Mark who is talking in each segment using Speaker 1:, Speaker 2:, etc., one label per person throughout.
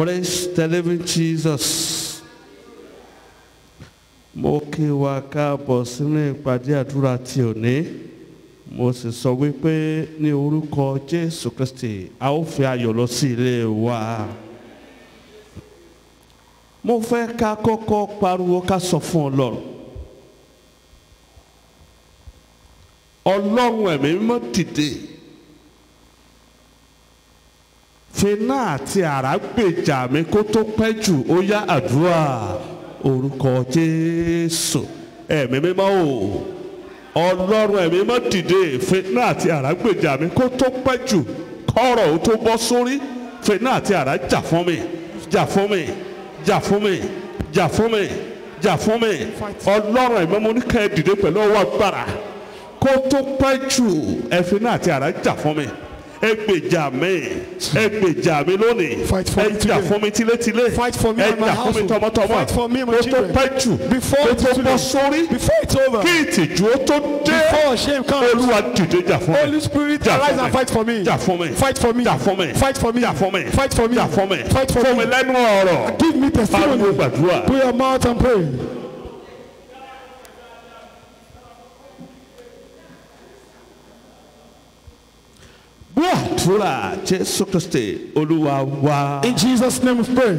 Speaker 1: Praise the living Jesus. Mo kí wa káàbọ̀ sínú ìpàdé àdúrà tí òní. Mo sì sọ wípé ní orúkọ Jésù Kristi a ó fi ayọ̀ lọ sí ilé wa. Mo fẹ́ ká kọ́kọ́ pariwo ká sọ fún Ọlọ́run. Ọlọ́run ẹ̀mí mímọ́ dìde. Fina àti àrá gbèjà mi kó tó pẹ́ jù ó yá àdúrà orúkọ Jésù. Ẹ̀mí mímọ́ o. Ọlọ́run ẹ̀mí mímọ́ dìde. Fina àti àrá gbèjà mi kó tó pẹ́ jù kọ́rọ̀ ó tó bọ́ sórí. Fina àti àrá jà fún mi. Jà fún mi. Jà fún mi. Jà fún mi. Jà fún mi. Ọlọ́run ẹ̀mí mímọ́ ní ká ẹ dìde pẹ̀lú ọwọ́ agbára. Kó tó pẹ́ jù ẹ Fina àti àrá jà fún mi. Ẹ gbèjà mi lónìí. Ẹ jà fún mi tílétílé. Ẹ jà fún mi tọmọtọmọ. Kó tó pẹ́ jù. Kó tó bọ́ sórí. Kí ìtìjú ó tó dé. Olúwa dìde jà fún mi.
Speaker 2: Holy Spirit, arise and fight for me.
Speaker 1: Jà fún mi.
Speaker 2: Fight for me.
Speaker 1: Jà fún mi.
Speaker 2: Fight for me.
Speaker 1: Jà fún mi.
Speaker 2: Fight for me.
Speaker 1: Jà fún mi.
Speaker 2: Fight for me.
Speaker 1: Fún mi lẹ́nu ọ̀rọ̀.
Speaker 2: Give me testimony.
Speaker 1: Pariwo gbàdúrà.
Speaker 2: Put your mouth and pray.
Speaker 1: Gbàdúrà Jésù Kristi Olúwa wa.
Speaker 2: In Jesus' name we pray.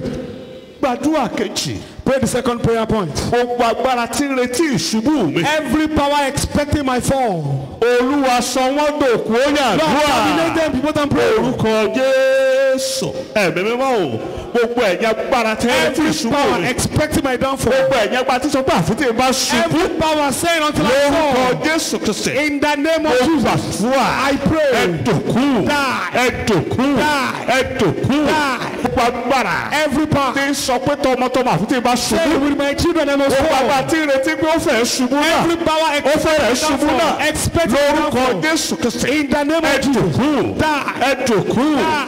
Speaker 1: Gbàdúrà kejì.
Speaker 2: Pray the second prayer point.
Speaker 1: Gbogbo agbára tí ń retí ìṣubú mi.
Speaker 2: Every power expecting my fall.
Speaker 1: Olúwa sọ wọ́n dòkú ó yàn
Speaker 2: Lord, terminate
Speaker 1: àdúrà.
Speaker 2: them, people and pray.
Speaker 1: Orúkọ Jésù. Ẹ̀mí mímọ́ o. Gbogbo ẹ̀yin agbára tí ń retí
Speaker 2: Every
Speaker 1: ìṣubú
Speaker 2: power
Speaker 1: mi.
Speaker 2: expecting my downfall.
Speaker 1: Gbogbo ẹ̀yin agbára tí sọ pé àfi tí n bá ṣubú.
Speaker 2: Every power saying until I
Speaker 1: Lórúkọ
Speaker 2: fall.
Speaker 1: Jésù Kristi.
Speaker 2: In the name of
Speaker 1: Mo
Speaker 2: Jesus.
Speaker 1: gbàdúrà.
Speaker 2: I pray.
Speaker 1: Ẹ dòkú.
Speaker 2: Die.
Speaker 1: Ẹ dòkú.
Speaker 2: Die.
Speaker 1: Ẹ dòkú.
Speaker 2: Die.
Speaker 1: Gbogbo agbára.
Speaker 2: Every power
Speaker 1: Tí ń sọ pé tọmọtọmọ àfi tí n bá ṣubú.
Speaker 2: saying with my children I must
Speaker 1: Gbogbo agbára
Speaker 2: fall.
Speaker 1: tí ń retí pé ó fẹ́ ṣubú náà.
Speaker 2: Every power
Speaker 1: Ó fẹ́rẹ̀ ṣubú
Speaker 2: expecting
Speaker 1: náà.
Speaker 2: expecting
Speaker 1: Lórúkọ
Speaker 2: downfall.
Speaker 1: Jésù Kristi.
Speaker 2: In the name
Speaker 1: Ẹ
Speaker 2: of Jesus.
Speaker 1: dòkú.
Speaker 2: Die.
Speaker 1: Ẹ dòkú.
Speaker 2: Die.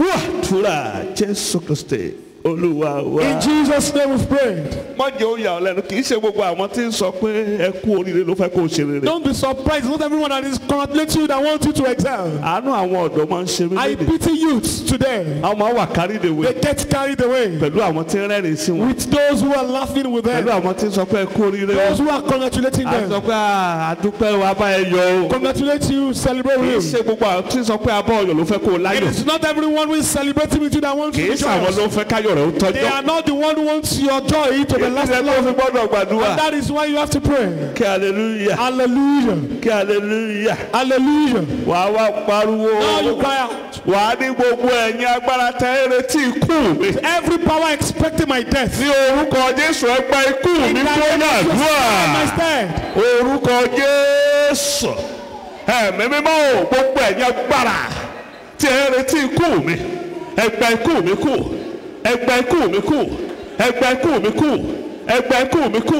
Speaker 1: Gbàdúrà Jésù Kristi Olúwa wa.
Speaker 2: In Jesus' name we've prayed.
Speaker 1: Má jẹ́ ó yà ọ́ lẹ́nu, kì í ṣe gbogbo àwọn tí ń sọ pé ẹ kú oríire ló fẹ́ kó o ṣe rere.
Speaker 2: Don't be surprised. Not everyone that is congratulating you that wants you to excel.
Speaker 1: Àánú àwọn ọ̀dọ́ máa ń ṣe mí
Speaker 2: I
Speaker 1: lédè.
Speaker 2: pity youths today.
Speaker 1: Àwọn máa wà carried away
Speaker 2: They get carried away
Speaker 1: pẹ̀lú àwọn tí ń rẹ́rìn sí wọn.
Speaker 2: with those who are laughing with
Speaker 1: Pẹ̀lú
Speaker 2: them.
Speaker 1: àwọn tí ń sọ pé ẹ kú oríire.
Speaker 2: Those who are congratulating
Speaker 1: A sọ
Speaker 2: them.
Speaker 1: pé àdúpẹ́ wa bá ẹ yọ o.
Speaker 2: Congratulate you, celebrate
Speaker 1: Kì í
Speaker 2: with you.
Speaker 1: ṣe gbogbo àwọn tí ń sọ pé abọ́ ọ̀yọ́ ló fẹ́ kó o
Speaker 2: It
Speaker 1: láyọ̀.
Speaker 2: is not everyone who is celebrating with you that wants
Speaker 1: Kì
Speaker 2: you
Speaker 1: í
Speaker 2: to
Speaker 1: ṣe àwọn ló
Speaker 2: rejoice.
Speaker 1: fẹ́ káyọ̀ rẹ̀ ó
Speaker 2: They
Speaker 1: tọ́jọ́.
Speaker 2: are not the one who wants your joy to be
Speaker 1: Ìdílé
Speaker 2: lasting
Speaker 1: tó fi
Speaker 2: long.
Speaker 1: gbọ́dọ̀ gbàdúrà.
Speaker 2: And that is why you have to pray.
Speaker 1: Kí hallelujah.
Speaker 2: Hallelujah.
Speaker 1: Kí hallelujah.
Speaker 2: Hallelujah.
Speaker 1: Wàá wá pariwo.
Speaker 2: Now you cry out.
Speaker 1: Wàá ní gbogbo ẹ̀yin agbára tẹ́ ẹ retí ikú mi.
Speaker 2: Every power expecting my death.
Speaker 1: Ní orúkọ Jésù ẹ gba ikú mi
Speaker 2: In the
Speaker 1: tó
Speaker 2: name of Jesus,
Speaker 1: yàdúrà.
Speaker 2: I stand.
Speaker 1: Orúkọ Jésù. Ẹ̀mí mímọ́ o, gbogbo ẹ̀yin agbára tí ẹ retí ikú mi. Ẹ gba ikú mi kú. Ẹ gba ikú mi kú. Ẹ gba ikú mi kú. Ẹ gba ikú mi kú.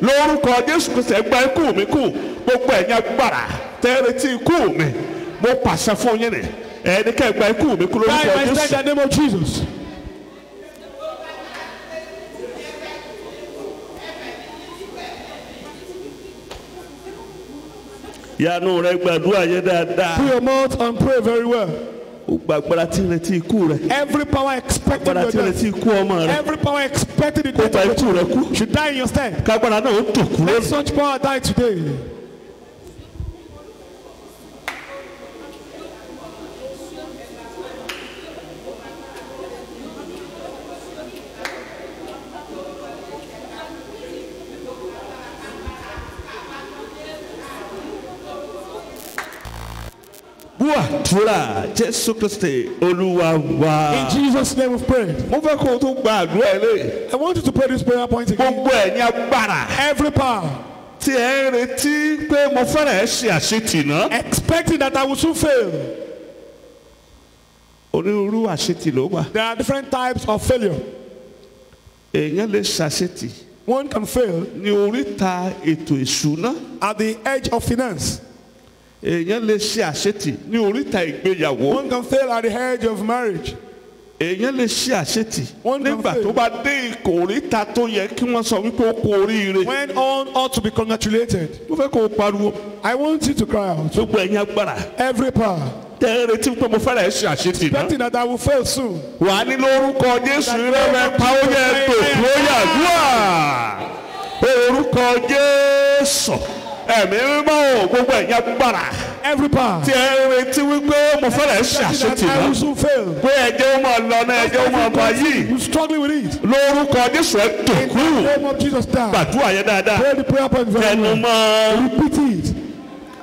Speaker 1: Lórúkọ Jésù Kristi ẹ gba ikú mi kú. Gbogbo ẹ̀yin agbára tẹ́ ẹ retí ikú mi. Mo pàṣẹ fún yín ni. Ẹni kẹ́ ẹ gba ikú mi kú
Speaker 2: Die
Speaker 1: lórúkọ
Speaker 2: by
Speaker 1: Jésù.
Speaker 2: the name of Jesus.
Speaker 1: Yanu rẹ gbàdúrà yẹn dáadáa.
Speaker 2: Put your mouth and pray very well.
Speaker 1: Gbogbo agbára tí ń retí ikú rẹ.
Speaker 2: Every power expecting
Speaker 1: Agbára
Speaker 2: your
Speaker 1: tí ń
Speaker 2: death.
Speaker 1: retí ikú ọmọ rẹ.
Speaker 2: Every power expecting the
Speaker 1: Kó
Speaker 2: death
Speaker 1: gba
Speaker 2: of
Speaker 1: ikú
Speaker 2: your
Speaker 1: rẹ kú.
Speaker 2: child should die in your stead.
Speaker 1: Kágbára náà ó dòkú
Speaker 2: Let
Speaker 1: lónìí.
Speaker 2: such power die today.
Speaker 1: Gbàdúrà Jésù Kristi Olúwa wa.
Speaker 2: In Jesus' name we've prayed.
Speaker 1: Mo fẹ́ kó o tún gba àdúrà ẹ lé.
Speaker 2: I want you to pray this prayer point again.
Speaker 1: Gbogbo ẹ̀yin agbára
Speaker 2: Every power
Speaker 1: tí ẹ ń retí pé mo fẹ́rẹ̀ ṣe àṣetì náà.
Speaker 2: expecting that I will soon fail.
Speaker 1: Onírúurú àṣetì ló wà.
Speaker 2: There are different types of failure.
Speaker 1: Èèyàn lè ṣàṣetì
Speaker 2: One can fail
Speaker 1: ní oríta ètò ìṣúná.
Speaker 2: at the edge of finance.
Speaker 1: Èèyàn lè ṣe àṣetì ní oríta ìgbéyàwó.
Speaker 2: One can fail at the edge of marriage.
Speaker 1: Èèyàn lè ṣe àṣetì
Speaker 2: One can
Speaker 1: nígbà
Speaker 2: fail.
Speaker 1: tó bá dé ìkòríta tó yẹ kí wọ́n sọ wípé ó kú oríire.
Speaker 2: When all ought to be congratulated.
Speaker 1: Mo fẹ́ kó o pariwo.
Speaker 2: I want you to cry out.
Speaker 1: Gbogbo ẹ̀yin agbára
Speaker 2: Every power
Speaker 1: tẹ́ ẹ retí pé mo fẹ́rẹ̀ ṣe àṣetì náà.
Speaker 2: Expecting that I will fail soon.
Speaker 1: wà á ní lórúkọ Jésù rẹ̀ pa ó yẹ tòkú ó yà dúà. orúkọ Jésù ẹ̀mí mímọ́ o gbogbo ẹ̀yà gbára.
Speaker 2: Every part.
Speaker 1: tí ẹ retí wípé mo fẹ́rẹ̀ ṣe àṣetì
Speaker 2: I will
Speaker 1: náà.
Speaker 2: soon fail.
Speaker 1: pé ẹjẹ́ ó máa lọ náà ẹjẹ́ ó máa bá yìí.
Speaker 2: You're struggling with it.
Speaker 1: lórúkọ Jésù ẹ tòkú.
Speaker 2: In the name of Jesus, die.
Speaker 1: gbàdúrà yẹn dáadáa.
Speaker 2: Pray the prayer point very
Speaker 1: ẹnu
Speaker 2: well.
Speaker 1: mọ́
Speaker 2: Repeat it.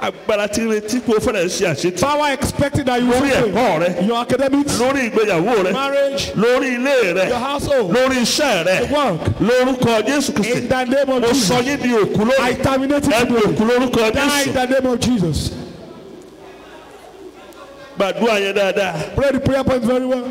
Speaker 1: agbára tí retí pé o fẹ́rẹ̀ ṣe àṣetì.
Speaker 2: Power expecting that you will
Speaker 1: lórí ẹ̀kọ́
Speaker 2: fail.
Speaker 1: rẹ,
Speaker 2: Your academics,
Speaker 1: lórí ìgbéyàwó rẹ,
Speaker 2: marriage,
Speaker 1: lórí ilé rẹ,
Speaker 2: your household,
Speaker 1: lórí iṣẹ́ rẹ,
Speaker 2: work.
Speaker 1: lórúkọ Jésù
Speaker 2: In
Speaker 1: Kristi.
Speaker 2: the name of
Speaker 1: mo sọ
Speaker 2: Jesus.
Speaker 1: yín di òkú
Speaker 2: I
Speaker 1: lórí.
Speaker 2: terminate
Speaker 1: ẹ
Speaker 2: it
Speaker 1: di
Speaker 2: today.
Speaker 1: òkú lórúkọ
Speaker 2: Die in
Speaker 1: Jésù.
Speaker 2: the name of Jesus.
Speaker 1: gbàdúrà yẹn dáadáa.
Speaker 2: Pray the prayer point very well.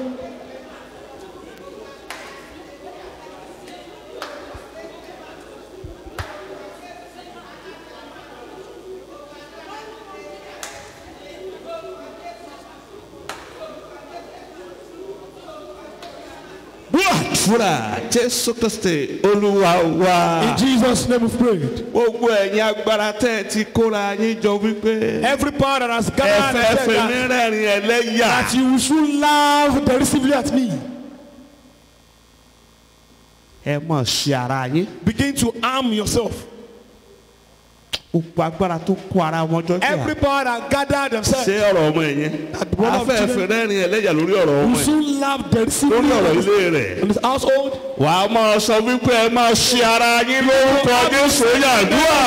Speaker 1: gbàdúrà Jésù Kristi Olúwa wa.
Speaker 2: In Jesus' name we've prayed.
Speaker 1: gbogbo ẹ̀yin agbára tẹ́ ẹ ti kóra yín jọ wípé.
Speaker 2: Every power that has
Speaker 1: ẹ
Speaker 2: gathered
Speaker 1: fẹ́
Speaker 2: and said
Speaker 1: fèmí
Speaker 2: that,
Speaker 1: rẹ́rìn ẹlẹ́yà.
Speaker 2: that you should laugh derisively at me.
Speaker 1: ẹ mọ̀ ṣe ara yín.
Speaker 2: Begin to arm yourself.
Speaker 1: gbogbo agbára tó kó ara wọn jọ
Speaker 2: Every power that gathered themselves.
Speaker 1: ṣé ọ̀rọ̀ ọmọ ẹ̀ yẹn.
Speaker 2: one of
Speaker 1: afẹ́fẹ́
Speaker 2: children-
Speaker 1: rẹ́rìn ẹlẹ́yà lórí ọ̀rọ̀
Speaker 2: You
Speaker 1: ọmọ ẹ̀.
Speaker 2: should laugh derisively
Speaker 1: lórí ọ̀rọ̀
Speaker 2: at
Speaker 1: ilé rẹ̀.
Speaker 2: in his household.
Speaker 1: wà á máa sọ wípé ẹ máa ṣe ara yín lórúkọ Jésù yàdúrà.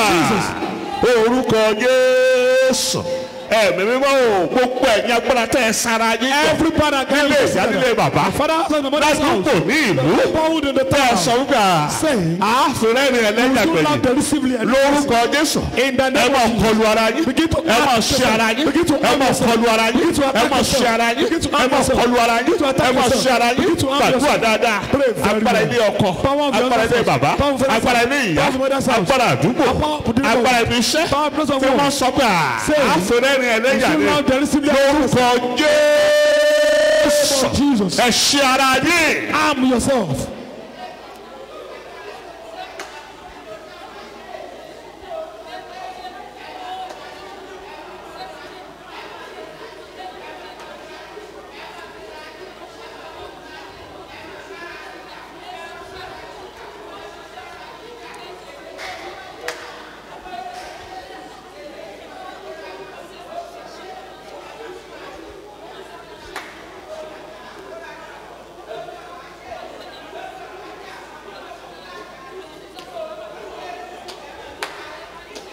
Speaker 1: orúkọ Jésù ẹ̀mí mímọ́ o gbogbo ẹ̀yin agbára tẹ́ ẹ sara yín jọ.
Speaker 2: Every power that
Speaker 1: nílé
Speaker 2: gathered
Speaker 1: ìyá nílé bàbá.
Speaker 2: Father house and the mother's house.
Speaker 1: ládùúgbò ní ìlú.
Speaker 2: Power in the
Speaker 1: tẹ́ ẹ sọ
Speaker 2: town.
Speaker 1: wípé
Speaker 2: Saying,
Speaker 1: àáfin rẹ́rìn ẹlẹ́yà
Speaker 2: you should laugh
Speaker 1: gbẹ̀yìn.
Speaker 2: derisively at me.
Speaker 1: lórúkọ Jésù
Speaker 2: In the
Speaker 1: ẹ
Speaker 2: name
Speaker 1: máa
Speaker 2: of Jesus.
Speaker 1: kọlu ara yín.
Speaker 2: Begin to
Speaker 1: ẹ máa
Speaker 2: attack
Speaker 1: ṣe ara yín.
Speaker 2: Begin to
Speaker 1: ẹ máa
Speaker 2: yourself.
Speaker 1: kọlu ara yín.
Speaker 2: Begin to
Speaker 1: ẹ
Speaker 2: attack
Speaker 1: máa ṣe
Speaker 2: yourself.
Speaker 1: ara yín.
Speaker 2: Begin to
Speaker 1: ẹ
Speaker 2: arm
Speaker 1: máa
Speaker 2: yourself.
Speaker 1: kọlu ara yín.
Speaker 2: Begin to attack
Speaker 1: ẹ máa
Speaker 2: yourself.
Speaker 1: ṣe ara yín.
Speaker 2: Begin to arm
Speaker 1: gbàdúrà
Speaker 2: yourself.
Speaker 1: dáadáa.
Speaker 2: Pray very
Speaker 1: agbára
Speaker 2: well.
Speaker 1: ilé ọkọ.
Speaker 2: Power of the
Speaker 1: agbára ilé
Speaker 2: other
Speaker 1: bàbá.
Speaker 2: house. Power of the other
Speaker 1: agbára ilé ìyá.
Speaker 2: Power of the mother's house.
Speaker 1: agbára àdúgbò.
Speaker 2: Power of the neighbor.
Speaker 1: agbára ibi iṣẹ́.
Speaker 2: Power of the
Speaker 1: tí wọ́n sọ pé
Speaker 2: Say,
Speaker 1: àáfin rẹ́rìn ẹlẹ́yà
Speaker 2: you should
Speaker 1: ni.
Speaker 2: laugh derisively at me.
Speaker 1: lórúkọ Jésù
Speaker 2: Jesus.
Speaker 1: ẹ ṣe ara yín.
Speaker 2: Arm yourself.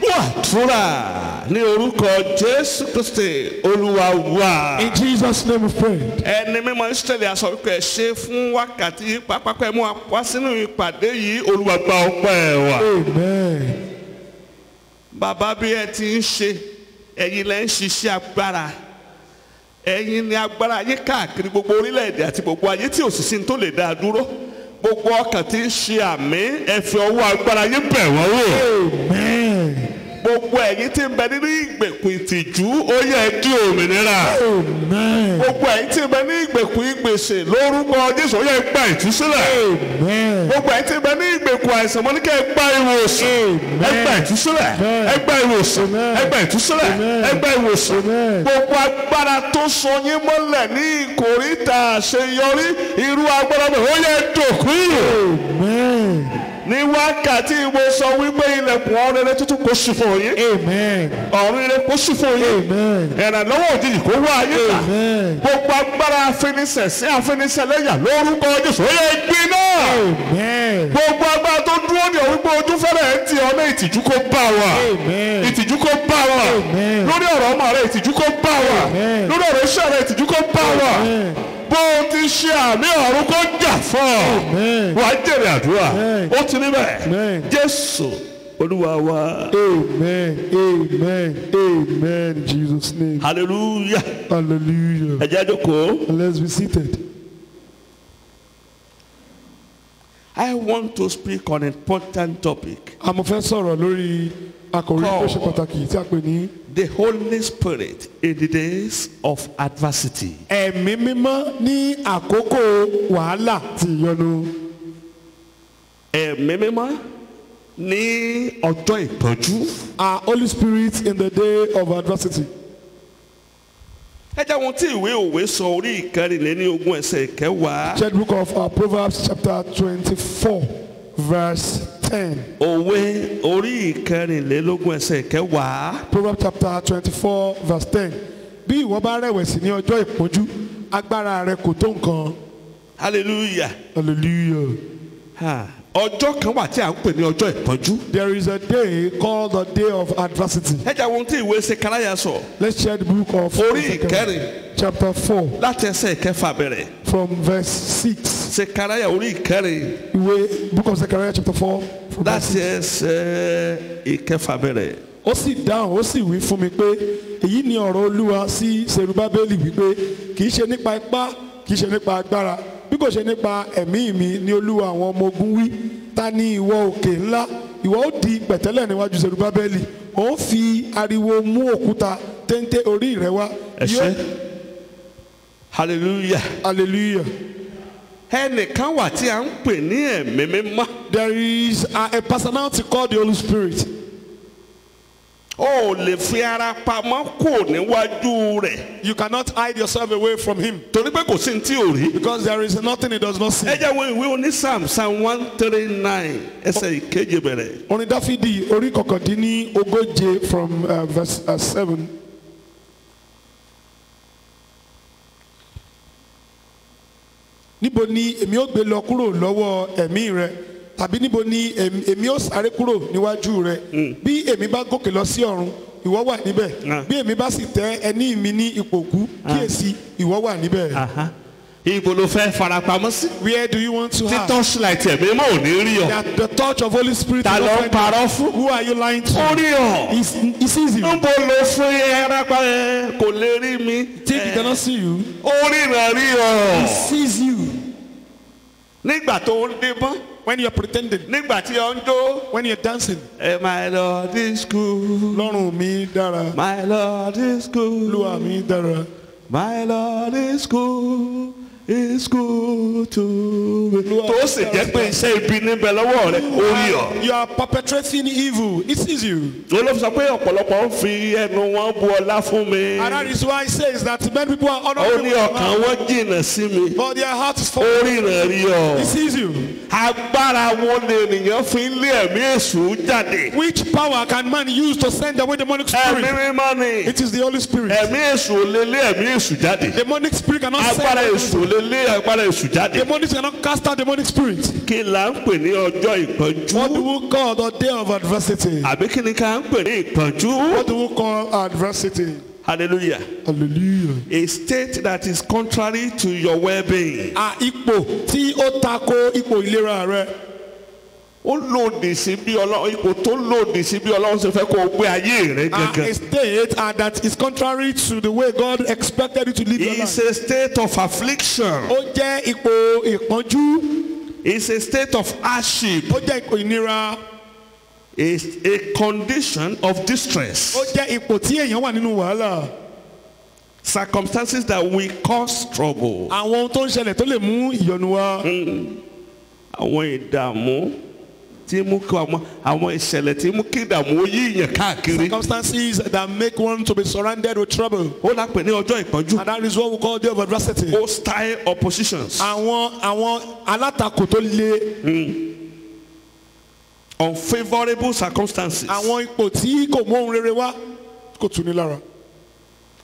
Speaker 1: gbàdúrà ní orúkọ Jésù Kristi Olúwa wa.
Speaker 2: In Jesus' name we pray.
Speaker 1: ẹni mímọ́ Ísírẹ́lì aṣọ wípé ẹ ṣe fún wákàtí pápákọ̀ ẹ mú wá sínú ìpàdé yìí Olúwa gba ọpẹ́ wa.
Speaker 2: Amen.
Speaker 1: bàbá bí ẹ ti ń ṣe ẹ̀yin lẹ ń ṣiṣẹ́ agbára ẹ̀yin ni agbára yín káàkiri gbogbo orílẹ̀-èdè àti gbogbo ayé tí òṣìṣẹ́ tó lè dá a dúró gbogbo ọkàn tí ń ṣe àmì ẹ fi ọwọ́ agbára yín bẹ̀ wọ́n wò.
Speaker 2: Amen.
Speaker 1: gbogbo ẹ̀yin tí ń bẹ nínú ìgbèkùn ìtìjú ó yẹ di òmìnira.
Speaker 2: Amen.
Speaker 1: gbogbo ẹ̀yin tí ń bẹ ní ìgbèkùn ìgbèsè lórúkọ Jésù ó yẹ gba ìtúsílẹ̀.
Speaker 2: Amen.
Speaker 1: gbogbo ẹ̀yin tí ń bẹ ní ìgbèkùn àìsàn mọ́ ní kẹ́ ẹ gba ìwòsàn. ẹ gba ìtúsílẹ̀. ẹ gba ìwòsàn. ẹ gba ìtúsílẹ̀. ẹ gba ìwòsàn. gbogbo agbára tó so yín mọ́lẹ̀ ní ìkórìtà àṣeyọrí irú agbára bẹ́ẹ̀ ó yẹ dòkú.
Speaker 2: Amen.
Speaker 1: ní wákàtí mo sọ wípé ilẹ̀kùn ọ̀run rere tuntun kò sí fún yín.
Speaker 2: Amen.
Speaker 1: ọ̀run rere kò sí fún yín.
Speaker 2: Amen.
Speaker 1: ìrànlọ́wọ́ òjijì kó wá ayé ta.
Speaker 2: Amen.
Speaker 1: gbogbo agbára afiniṣẹ̀sí afiniṣẹ̀lẹ́yà lórúkọ Jésù ó yẹ gbin náà.
Speaker 2: Amen.
Speaker 1: gbogbo agbára tó dúró ní òwúgbọ́ ojú fẹ́rẹ̀ ẹ̀ ń ti ọ̀nà ìtìjú kó bá wa.
Speaker 2: Amen.
Speaker 1: ìtìjú kó bá wa.
Speaker 2: Amen.
Speaker 1: lórí ọ̀rọ̀ ọmọ rẹ ìtìjú kó bá wa.
Speaker 2: Amen.
Speaker 1: lórí ọ̀rọ̀ iṣẹ́ rẹ ìtìjú kó bá wa.
Speaker 2: Amen.
Speaker 1: bó o ti ṣe àmì ọ̀run kó jà fún ọ.
Speaker 2: Amen.
Speaker 1: wàá jèrè àdúrà.
Speaker 2: Amen.
Speaker 1: ó ti níbẹ̀.
Speaker 2: Amen.
Speaker 1: Jésù Olúwa wa.
Speaker 2: Amen. Amen. Amen. In Jesus' name.
Speaker 1: Hallelujah.
Speaker 2: Hallelujah.
Speaker 1: ẹ jẹ́ jókòó.
Speaker 2: And let's be seated.
Speaker 1: I want to speak on an important topic.
Speaker 2: Àmọ́ fẹ́ sọ̀rọ̀ lórí àkòrí tó ṣe pàtàkì tí a pè ní
Speaker 1: The Holy Spirit in the days of adversity.
Speaker 2: ẹ̀mí mímọ́ ní àkókò wàhálà àti ìyọnu.
Speaker 1: Ẹ̀mí mímọ́ ní ọjọ́ ìpọ́njú.
Speaker 2: Our Holy Spirit in the day of adversity.
Speaker 1: ẹ jẹ́ wọn tí ìwé òwe sọ orí ìkẹrìnlélógún ẹsẹ̀ ìkẹwàá.
Speaker 2: Check the book of Proverbs chapter 24 verse 10.
Speaker 1: Òwe orí ìkẹrìnlélógún ẹsẹ̀ ìkẹwàá.
Speaker 2: Proverbs chapter 24 verse 10. Bí ìwọ bá rẹ̀wẹ̀sì ní ọjọ́ ìpọ́njú, agbára rẹ kò tó nǹkan.
Speaker 1: Hallelujah.
Speaker 2: Hallelujah.
Speaker 1: Ọjọ́ kan wà tí a ń pè ní ọjọ́ ìpọ́njú.
Speaker 2: There is a day called the day of adversity.
Speaker 1: ẹ jẹ́ wọn tí ìwé Sekaraya sọ.
Speaker 2: Let's check the book of
Speaker 1: Orí ìkẹrin.
Speaker 2: chapter 4
Speaker 1: láti ẹsẹ̀ ìkẹfà bẹ̀rẹ̀.
Speaker 2: from verse 6.
Speaker 1: Sekaraya orí ìkẹrin.
Speaker 2: Ìwé book of Zechariah chapter 4 from verse
Speaker 1: láti
Speaker 2: 6.
Speaker 1: ẹsẹ̀ ìkẹfà bẹ̀rẹ̀.
Speaker 2: Ó sì dáhùn, ó sì wí fún mi pé èyí ni ọ̀rọ̀ Olúwa sí Serubábélì wípé kì í ṣe nípa ipá, kì í ṣe nípa agbára, bí kò ṣe nípa ẹ̀mí mi ni Olúwa àwọn ọmọ ogun wí. Ta ni ìwọ òkè ńlá? Ìwọ ó di pẹ̀tẹ́lẹ̀ níwájú Serubábélì. Ó fi ariwo mú òkúta téńté orí rẹ̀ wá.
Speaker 1: ẹ ṣé. Hallelujah.
Speaker 2: Hallelujah.
Speaker 1: ẹnìkan wà tí a ń pè ní ẹ̀mí mímọ́.
Speaker 2: There is a personality called the Holy Spirit.
Speaker 1: o lè fi ara pamọ́ kò níwájú rẹ̀.
Speaker 2: You cannot hide yourself away from him
Speaker 1: torí pé kò sí ní tí ò rí.
Speaker 2: because there is nothing he does not see.
Speaker 1: ẹ jẹ́ wo ìwé oní Psalm 139 ẹsẹ̀ ìkeje bẹ̀rẹ̀.
Speaker 2: Orin Dáfídì orí kọkàndínní ogóje from verse 7. Níbo ni èmi ó gbé lọ kúrò lọ́wọ́ ẹ̀mí rẹ? Tàbí níbo ni èmi ó sáré kúrò níwájú rẹ? Bí èmi bá gòkè lọ sí ọ̀run, ìwọ wà níbẹ̀. Bí èmi bá sì tẹ ẹní mi ní ipò òkú, kíyèsí ìwọ wà níbẹ̀.
Speaker 1: ibo ló fẹ́ farapamọ́ sí.
Speaker 2: Where do you want to
Speaker 1: tí
Speaker 2: have?
Speaker 1: torchlight ẹ̀mí mọ́ ò ní rí ọ.
Speaker 2: That the touch of Holy Spirit.
Speaker 1: ta
Speaker 2: will
Speaker 1: ló
Speaker 2: not
Speaker 1: ń
Speaker 2: find you.
Speaker 1: parọ́ fún.
Speaker 2: Who are you lying to?
Speaker 1: ó rí ọ.
Speaker 2: He sees you.
Speaker 1: níbo ló fún yẹra pa ẹ kò lè rí mi.
Speaker 2: Think he cannot see you.
Speaker 1: ó ríran rí
Speaker 2: He
Speaker 1: ọ.
Speaker 2: sees you.
Speaker 1: nígbà tó ń díbọ́n.
Speaker 2: When you're pretending,
Speaker 1: nígbà tí ó ń jó.
Speaker 2: when you're dancing.
Speaker 1: My Lord is good.
Speaker 2: Lọ́rùn mi dára.
Speaker 1: My Lord is good.
Speaker 2: Olúwa mi dára.
Speaker 1: My Lord is good. It's good to me. tó sì jẹ́ pé iṣẹ́ ibi níbẹ̀ lọ́wọ́ rẹ̀ ó rí ọ.
Speaker 2: You are perpetrating evil. He sees you.
Speaker 1: olóòfin sọ pé ọ̀pọ̀lọpọ̀ ń fi ẹnu wọn bu ọlá fún mi.
Speaker 2: And that is why he says that many people are
Speaker 1: ó
Speaker 2: honoring
Speaker 1: ní
Speaker 2: me.
Speaker 1: ọkàn wọn jìnnà sí mi.
Speaker 2: But their heart is full.
Speaker 1: ó ríran rí ọ.
Speaker 2: He sees you.
Speaker 1: agbára wo lè nìyẹn fi ń lé ẹ̀mí èṣù jáde.
Speaker 2: Which power can man use to send away demonic
Speaker 1: ẹ̀mí
Speaker 2: spirit?
Speaker 1: mímọ́ ni.
Speaker 2: It is the Holy Spirit.
Speaker 1: ẹ̀mí èṣù ò lè lé ẹ̀mí èṣù jáde.
Speaker 2: Demonic spirit cannot send
Speaker 1: agbára
Speaker 2: away
Speaker 1: èṣù ò lè lé agbára èṣù jáde.
Speaker 2: demonic cannot cast out demonic spirit.
Speaker 1: kí la ń pè ní ọjọ́
Speaker 2: What do
Speaker 1: ìpọ́njú.
Speaker 2: we call the day of adversity?
Speaker 1: àbí kí ni ká ń pè ní ìpọ́njú.
Speaker 2: What do we call adversity?
Speaker 1: hallelujah.
Speaker 2: Hallelujah.
Speaker 1: A state that is contrary to your well-being.
Speaker 2: Ipò tí ó tako ipò ìlera rẹ.
Speaker 1: ó lòdì sí bí ọlọ́run ipò tó lòdì sí bí ọlọ́run ṣe fẹ́ kó o gbé ayé rẹ
Speaker 2: A
Speaker 1: gangan.
Speaker 2: state that is contrary to the way God expected you to live your
Speaker 1: It's
Speaker 2: life.
Speaker 1: a state of affliction.
Speaker 2: Ó jẹ́ ipò ìpọ́njú.
Speaker 1: It's a state of hardship.
Speaker 2: Ó jẹ́ ipò ìnira.
Speaker 1: It's a condition of distress.
Speaker 2: Ó jẹ́ ipò tí èèyàn wà nínú wàhálà.
Speaker 1: Circumstances that will cause trouble.
Speaker 2: Àwọn ohun tó ń ṣẹlẹ̀ tó lè mú ìyọnu wá.
Speaker 1: àwọn ìdààmú tí mú kí àwọn ìṣẹ̀lẹ̀ tí mú kí ìdààmú ó yí ìyẹn káàkiri.
Speaker 2: Circumstances that make one to be surrounded with trouble.
Speaker 1: ó lápè ní ọjọ́ ìpọ́njú.
Speaker 2: And that is what we call day of adversity.
Speaker 1: Hostile oppositions.
Speaker 2: Àwọn alátakò tó le.
Speaker 1: Unfavourable circumstances.
Speaker 2: Àwọn ipò tí kò mú ohun rere wá kò tù ní lára.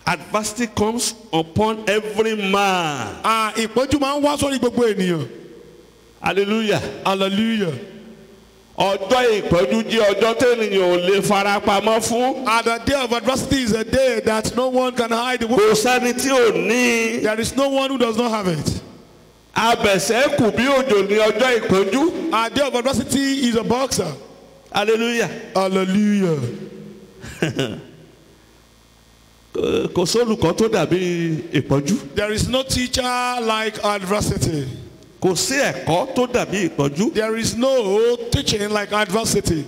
Speaker 1: Adversity comes upon every man.
Speaker 2: Ìpọ́njú máa ń wá sórí gbogbo ènìyàn.
Speaker 1: Hallelujah.
Speaker 2: Hallelujah.
Speaker 1: ọjọ́ ìpọ́njú jẹ́ ọjọ́ tẹ́nìyàn ò lè farapamọ́ fún.
Speaker 2: And the day of adversity is a day that no one can hide.
Speaker 1: kò sẹ́ni tí ò ní.
Speaker 2: There is no one who does not have it.
Speaker 1: abẹ̀sẹ̀ kù bí òjò ní ọjọ́ ìpọ́njú.
Speaker 2: A day of adversity is a boxer.
Speaker 1: Hallelujah.
Speaker 2: Hallelujah.
Speaker 1: kò sólùkọ́ tó dàbí ìpọ́njú.
Speaker 2: There is no teacher like adversity.
Speaker 1: kò sí ẹ̀kọ́ tó dàbí ìpọ́njú.
Speaker 2: There is no teaching like adversity.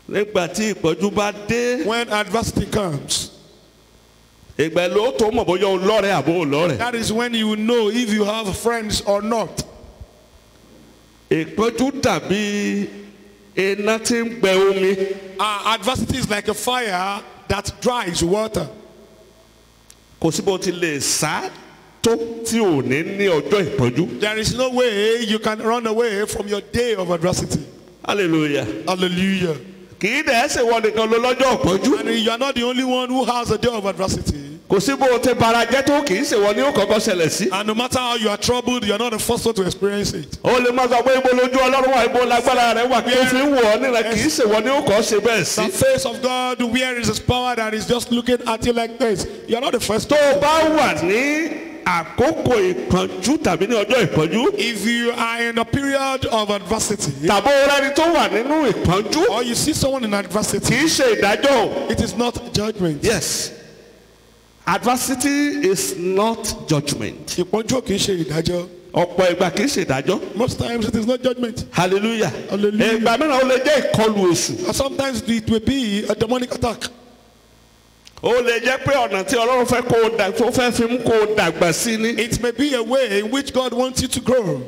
Speaker 1: nígbà tí ìpọ́njú bá dé.
Speaker 2: When adversity comes,
Speaker 1: ìgbà ló tó mọ̀ bóyá o lọ́rẹ̀ àbó o lọ́rẹ̀.
Speaker 2: that is when you know if you have friends or not.
Speaker 1: ìpọ́njú dàbí iná tí ń gbẹ omi.
Speaker 2: Adversity is like a fire that dries water.
Speaker 1: kò sí bó ti lè sá tó tí ò ní ní ọjọ́ ìpọ́njú.
Speaker 2: There is no way you can run away from your day of adversity.
Speaker 1: Hallelujah.
Speaker 2: Hallelujah.
Speaker 1: kì í dẹ̀ ṣe wọ́n nìkan ló lọ́jọ́ ìpọ́njú.
Speaker 2: And you are not the only one who has a day of adversity.
Speaker 1: kò sí bó ti bara jẹ́ tó kì í ṣe wọ́n ní ó kọ́kọ́ ṣẹlẹ̀ sí.
Speaker 2: And no matter how you are troubled, you are not the first one to experience it.
Speaker 1: ó lè má sọ pé ibo lójú ọlọ́run wà ibo lágbára rẹ̀ wà tó fi ń wọ̀ ọ́ nílẹ̀ kì í ṣe wọ́n ní ó kọ́ ṣe bẹ́ẹ̀ sí.
Speaker 2: The face of God, where is His power that is just looking at you like this? You are not the first.
Speaker 1: tó o bá wà ní àkókò ìpọ́njú tàbí ní ọjọ́ ìpọ́njú.
Speaker 2: If you are in a period of adversity,
Speaker 1: tàbí ọ̀rẹ́ni tó wà nínú ìpọ́njú.
Speaker 2: or you see someone in adversity,
Speaker 1: kì í ṣe ìdájọ́ o.
Speaker 2: it is not judgment.
Speaker 1: Yes. Adversity is not judgment.
Speaker 2: Ìpọ́njú kì í ṣe ìdájọ́.
Speaker 1: ọ̀pọ̀ ìgbà kì í ṣe ìdájọ́.
Speaker 2: Most times it is not judgment.
Speaker 1: Hallelujah.
Speaker 2: Hallelujah.
Speaker 1: ìgbà mìíràn ó lè jẹ́ ìkọlù èṣù.
Speaker 2: And sometimes it will be a demonic attack.
Speaker 1: ó lè jẹ́ pé ọ̀nà tí Ọlọ́run fẹ́ kó o dà tó fẹ́ fi mú kó o dàgbà sí ni.
Speaker 2: It may be a way in which God wants you to grow.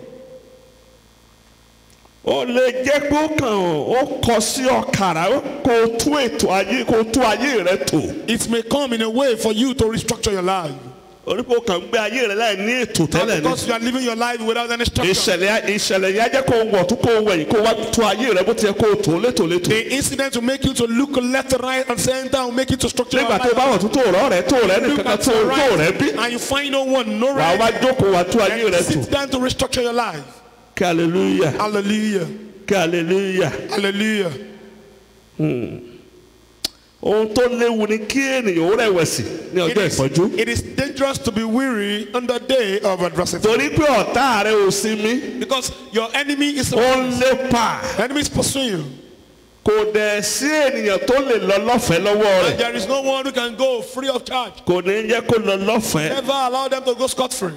Speaker 1: ó lè jẹ́ pé ó kàn ó kọ sí ọ̀kàrà kó o tú ètò ayé kó o tú ayé rẹ tò.
Speaker 2: It may come in a way for you to restructure your life.
Speaker 1: orí pé o kàn ń gbé ayé rẹ láì ní ètò tẹ́lẹ̀ ni.
Speaker 2: Because you are living your life without any structure.
Speaker 1: ìṣẹ̀lẹ̀ yẹn á jẹ́ kó o wọ̀ tó kó o wẹ̀yìn kó o wá tú ayé rẹ bó ti yẹ kó o tó létòlétò.
Speaker 2: The incident will make you to look left, right, and center, will make you to structure your
Speaker 1: nígbà tó
Speaker 2: life.
Speaker 1: bá wọ̀ tó tó rẹ̀
Speaker 2: Look
Speaker 1: nìkan
Speaker 2: at
Speaker 1: tó
Speaker 2: your
Speaker 1: rẹ̀
Speaker 2: right,
Speaker 1: bí.
Speaker 2: and you find no one, no
Speaker 1: wà á wá
Speaker 2: right.
Speaker 1: jókòó wà á tú ayé rẹ
Speaker 2: And
Speaker 1: tò.
Speaker 2: sit down to restructure your life.
Speaker 1: kí hallelujah
Speaker 2: Hallelujah.
Speaker 1: kí hallelujah.
Speaker 2: Hallelujah.
Speaker 1: ohun tó léwu ni kí ènìyàn ó rẹ̀wẹ̀sì ní ọjọ́ ìpọ́njú.
Speaker 2: It is dangerous to be weary on the day of adversity.
Speaker 1: torí pé ọ̀tá rẹ ò sinmi
Speaker 2: Because your enemy is
Speaker 1: ó ń lépa
Speaker 2: enemy is pursuing you.
Speaker 1: kò dẹ̀ sí ènìyàn tó lè lọ lọ́fẹ̀ẹ́ lọ́wọ́
Speaker 2: And
Speaker 1: rẹ̀
Speaker 2: there is no one who can go free of charge.
Speaker 1: kò ní jẹ́ kó lọ lọ́fẹ̀ẹ́
Speaker 2: Never allow them to go scot-free.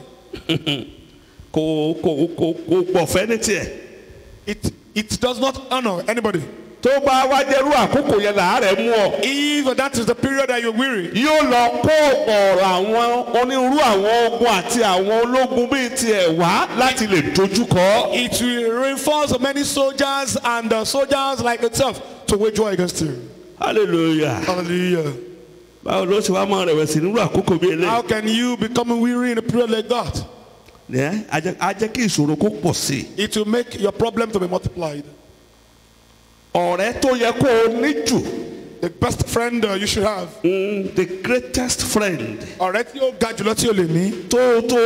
Speaker 1: kò gbọ̀fẹ́ ní tiẹ̀.
Speaker 2: It does not honor anybody.
Speaker 1: tó bá wá jẹ́rú àkókò yẹn làárẹ̀ mú ọ.
Speaker 2: If that is the period that you're weary,
Speaker 1: yóò lọ kó ọ̀rọ̀ àwọn onírúurú àwọn ogun àti àwọn ológun bíi tiẹ̀ wá láti lè dojúkọ.
Speaker 2: it will reinforce many soldiers and soldiers like itself to wage war against you.
Speaker 1: hallelujah.
Speaker 2: Hallelujah.
Speaker 1: báwo ló ṣe wá máa rẹ̀wẹ̀sì nírú àkókò bíi eléyìí.
Speaker 2: How can you become weary in a period like that?
Speaker 1: á jẹ́ kí ìṣòro kó pọ̀ sí i.
Speaker 2: It will make your problem to be multiplied.
Speaker 1: ọ̀rẹ́ tó yẹ kó o ní jù.
Speaker 2: The best friend you should have.
Speaker 1: The greatest friend
Speaker 2: Ọ̀rẹ́ tí ó ga jùlọ tí o lè ní.
Speaker 1: tó